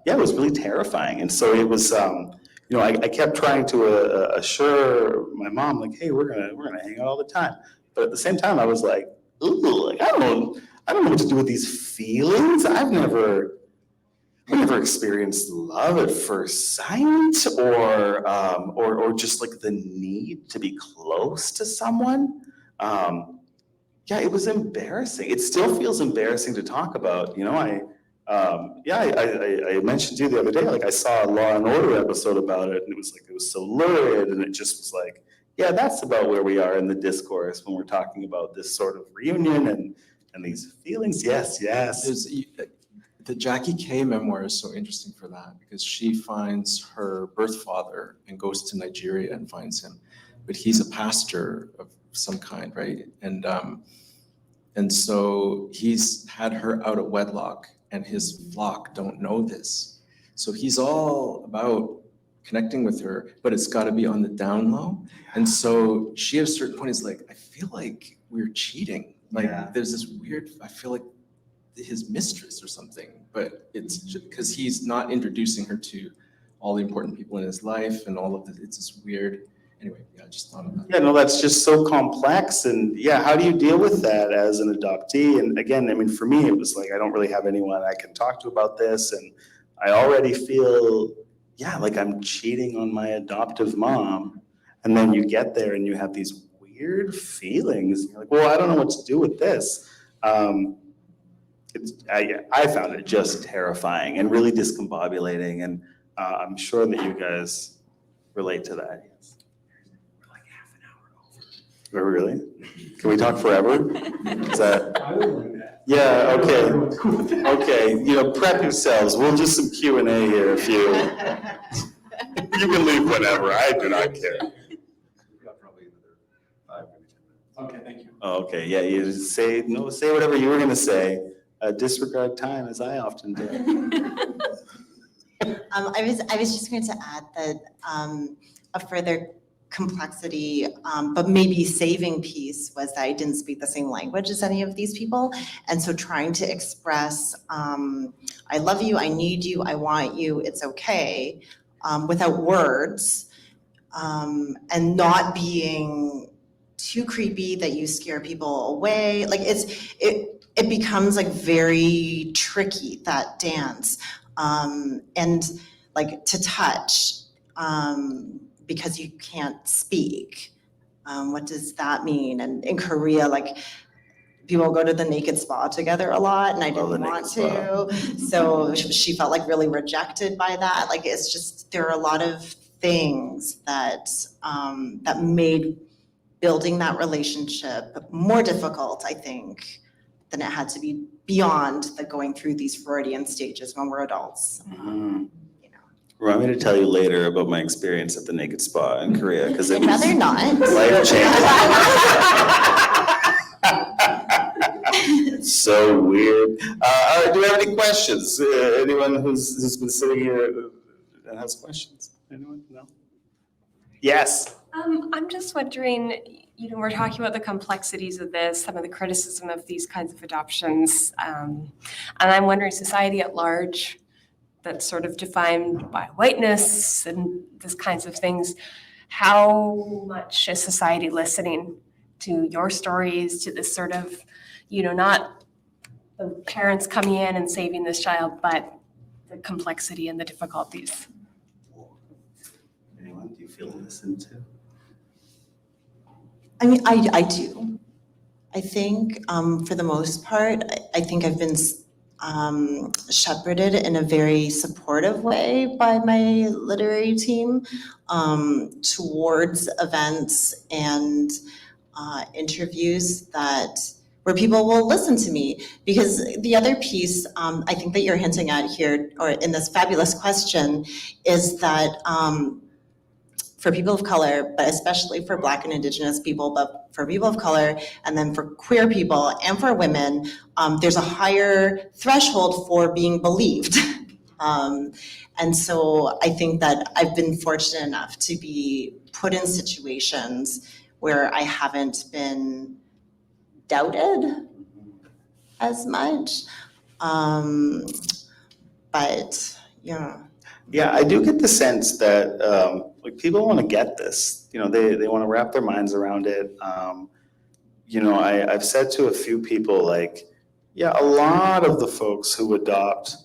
was really terrifying. And so it was, I kept trying to assure my mom, like, hey, we're gonna hang out all the time. But at the same time, I was like, ooh, like I don't know what to do with these feelings. I've never experienced love at first sight, or just like the need to be close to someone. It was embarrassing. It still feels embarrassing to talk about. I mentioned to you the other day, like I saw a Law and Order episode about it, and it was so lurid, and it just was like, yeah, that's about where we are in the discourse when we're talking about this sort of reunion and these feelings. Yes. The Jackie Kay memoir is so interesting for that, because she finds her birth father and goes to Nigeria and finds him, but he's a pastor of some kind, right? And so he's had her out at wedlock, and his flock don't know this. So he's all about connecting with her, but it's got to be on the down low. And so she at a certain point is like, I feel like we're cheating. Like there's this weird, I feel like his mistress or something, but it's just because he's not introducing her to all the important people in his life and all of this. It's this weird, anyway, I just thought about it. Yeah, no, that's just so complex. And how do you deal with that as an adoptee? And again, I mean, for me, it was like, I don't really have anyone I can talk to about this. And I already feel, like I'm cheating on my adoptive mom. And then you get there and you have these weird feelings. You're like, well, I don't know what to do with this. I found it just terrifying and really discombobulating, and I'm sure that you guys relate to that. Yes. We're like half an hour over. Oh, really? Can we talk forever? Is that? I would like that. Yeah. Okay. Okay. Prep yourselves. We'll do some Q&A here if you. You can leave whenever. I do not care. We've got probably another 5 maybe 10 minutes. Okay, thank you. Oh, okay. Yeah. You just say whatever you were going to say. Disregard time, as I often do. I was just going to add that a further complexity, but maybe saving piece was that I didn't speak the same language as any of these people. And so trying to express, I love you, I need you, I want you, it's okay, without words, and not being too creepy that you scare people away. Like it becomes like very tricky, that dance. And like to touch, because you can't speak. What does that mean? And in Korea, like people go to the naked spa together a lot, and I didn't want to. So she felt like really rejected by that. Like it's just, there are a lot of things that that made building that relationship more difficult, I think, than it had to be beyond the going through these Freudian stages when we're adults. Mm-hmm. Want me to tell you later about my experience at the naked spa in Korea, because it I'd was rather not. life-changing. It's so weird. All right, do we have any questions? Anyone who's been sitting here and has questions? Anyone? No? Yes. I'm just wondering, we're talking about the complexities of this, some of the criticism of these kinds of adoptions. And I'm wondering, society at large, that's sort of defined by whiteness and these kinds of things, how much is society listening to your stories, to this sort of, not the parents coming in and saving this child, but the complexity and the difficulties? Anyone, do you feel listened to? I mean, I do. I think for the most part, I think I've been shepherded in a very supportive way by my literary team towards events and interviews where people will listen to me. Because the other piece I think that you're hinting at here, or in this fabulous question, is that for people of color, but especially for Black and Indigenous people, but for people of color, and then for queer people and for women, there's a higher threshold for being believed. And so I think that I've been fortunate enough to be put in situations where I haven't been doubted as much. But, yeah. Yeah, I do get the sense that people want to get this. They want to wrap their minds around it. I've said to a few people, a lot of the folks who adopt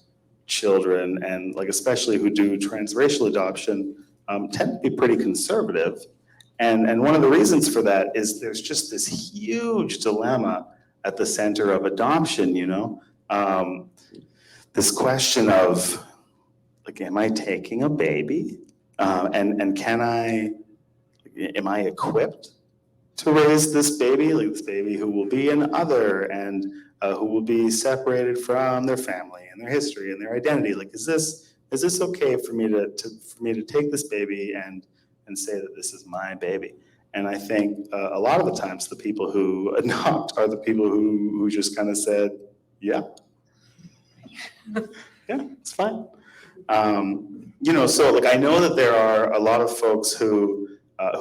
children and especially who do transracial adoption tend to be pretty conservative. And one of the reasons for that is there's just this huge dilemma at the center of adoption, this question of, am I taking a baby? And am I equipped to raise this baby? This baby who will be an other and who will be separated from their family and their history and their identity. Is this okay for me to take this baby and say that this is my baby? And I think a lot of the times the people who adopt are the people who just kind of said, yeah, it's fine. So I know that there are a lot of folks who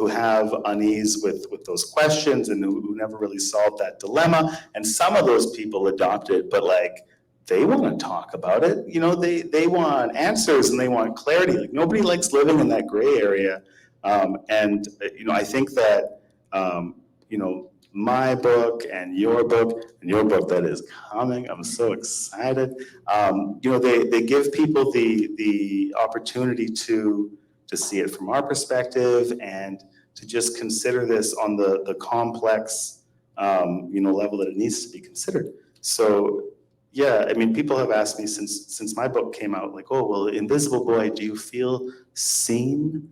have unease with those questions and who never really solved that dilemma. And some of those people adopted, but they want to talk about it. They want answers and they want clarity. Nobody likes living in that gray area. I think that my book and your book that is coming, I'm so excited. They give people the opportunity to see it from our perspective and to just consider this on the complex level that it needs to be considered. So yeah, people have asked me since my book came out, Invisible Boy, do you feel seen?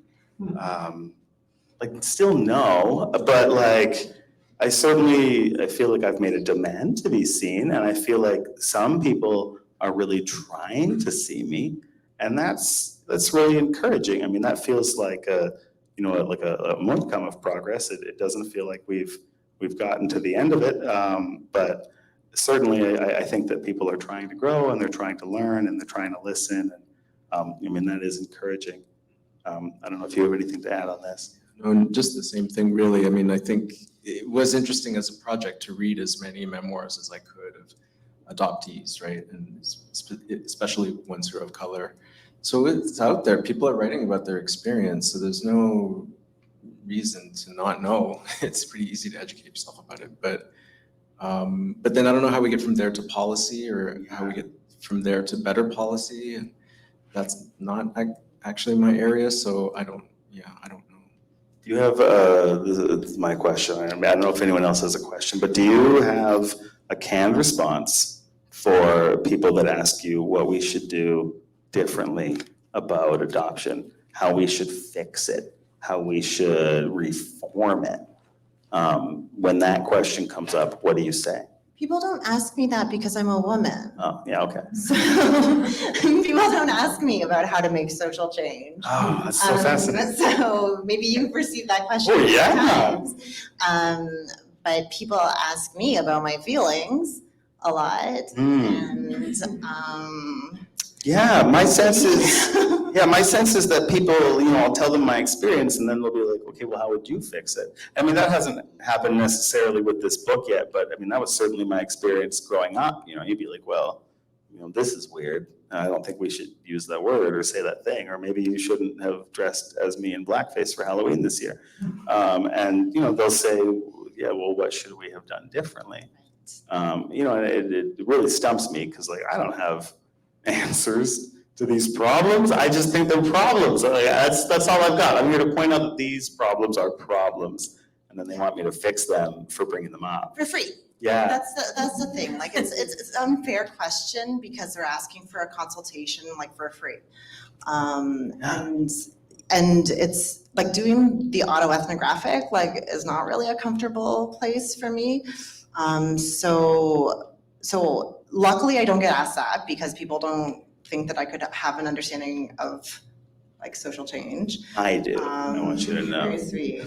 Still no, but I feel like I've made a demand to be seen, and I feel like some people are really trying to see me, and that's really encouraging. That feels like a modicum of progress. It doesn't feel like we've gotten to the end of it, but certainly I think that people are trying to grow and they're trying to learn and they're trying to listen, and that is encouraging. I don't know if you have anything to add on this. No, just the same thing, really. I think it was interesting as a project to read as many memoirs as I could of adoptees, right? And especially ones who are of color. So it's out there. People are writing about their experience. So there's no reason to not know. It's pretty easy to educate yourself about it. But then I don't know how we get from there to policy or how we get from there to better policy. And that's not actually my area. So I don't know. Do you have, this is my question, I don't know if anyone else has a question, but do you have a canned response for people that ask you what we should do differently about adoption, how we should fix it, how we should reform it? When that question comes up, what do you say? People don't ask me that because I'm a woman. Oh, yeah, okay. So people don't ask me about how to make social change. Oh, that's so fascinating. So maybe you've received that question Oh, yeah. times. But people ask me about my feelings a lot. And yeah, my sense is Yeah, my sense is that people, you know, I'll tell them my experience and then they'll be like, okay, well, how would you fix it? I mean, that hasn't happened necessarily with this book yet, but I mean, that was certainly my experience growing up. You know, you'd be like, well, you know, this is weird. I don't think we should use that word or say that thing, or maybe you shouldn't have dressed as me in blackface for Halloween this year. And, you know, they'll say, yeah, well, what should we have done differently? You know, it really stumps me because, like, I don't have answers to these problems. I just think they're problems. Like, that's all I've got. I'm here to point out that these problems are problems, and then they want me to fix them for bringing them up. For free. Yeah. That's the thing. Like it's an unfair question because they're asking for a consultation like for free. And it's like doing the autoethnographic like is not really a comfortable place for me. So luckily I don't get asked that because people don't think that I could have an understanding of like social change. I do. I want you to know. Very sweet.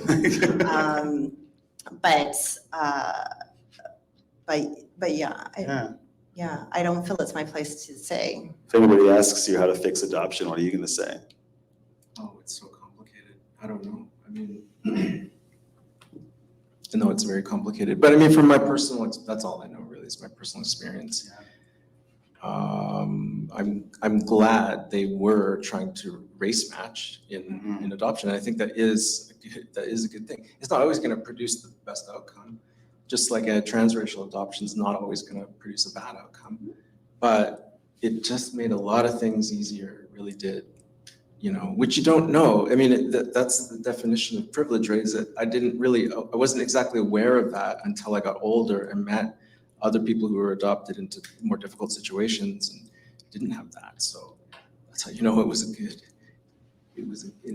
But yeah, I don't feel it's my place to say. If anybody asks you how to fix adoption, what are you going to say? Oh, it's so complicated. I don't know. I mean, I know it's very complicated, but I mean, from my personal, that's all I know really is my personal experience. I'm glad they were trying to race match in adoption. I think that is a good thing. It's not always going to produce the best outcome. Just like a transracial adoption is not always going to produce a bad outcome, but it just made a lot of things easier. It really did, you know, which you don't know. I mean, that's the definition of privilege, right? Is that I wasn't exactly aware of that until I got older and met other people who were adopted into more difficult situations and didn't have that. So that's how you know it was an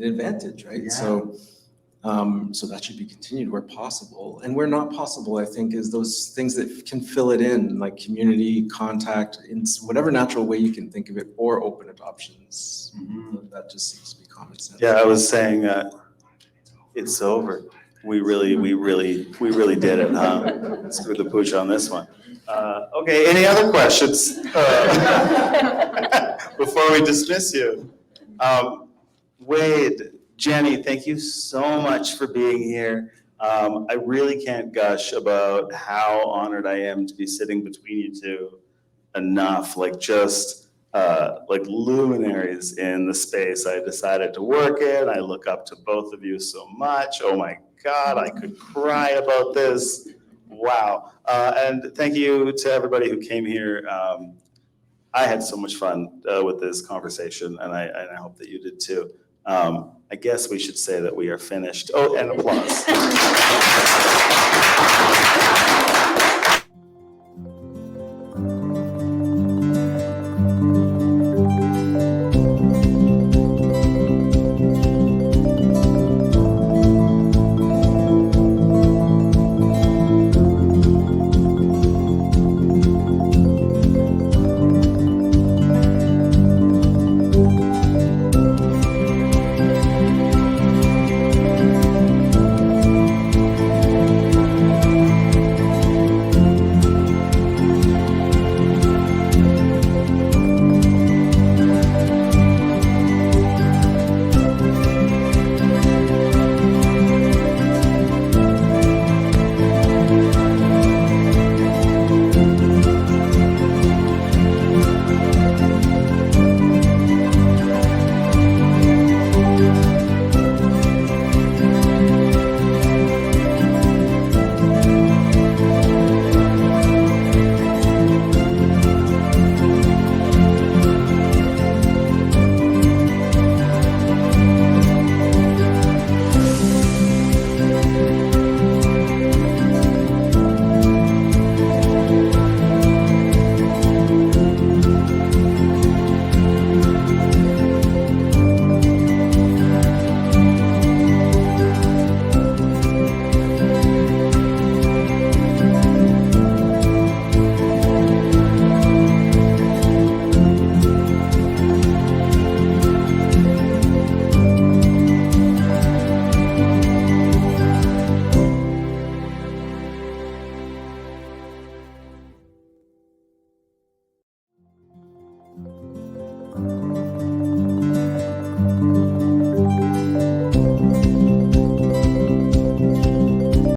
advantage, right? Yeah. So that should be continued where possible. And where not possible, I think, is those things that can fill it in, like community, contact, in whatever natural way you can think of it, or open adoptions. That just seems to be common sense. Yeah, I was saying, it's over. We really did it, huh? Screw the pooch on this one. Okay, any other questions before we dismiss you? Wayde, Jenny, thank you so much for being here. I really can't gush about how honored I am to be sitting between you two enough, like just like luminaries in the space I decided to work in. I look up to both of you so much. Oh my God, I could cry about this. Wow. And thank you to everybody who came here. I had so much fun with this conversation, and I hope that you did too. I guess we should say that we are finished. Oh, and applause.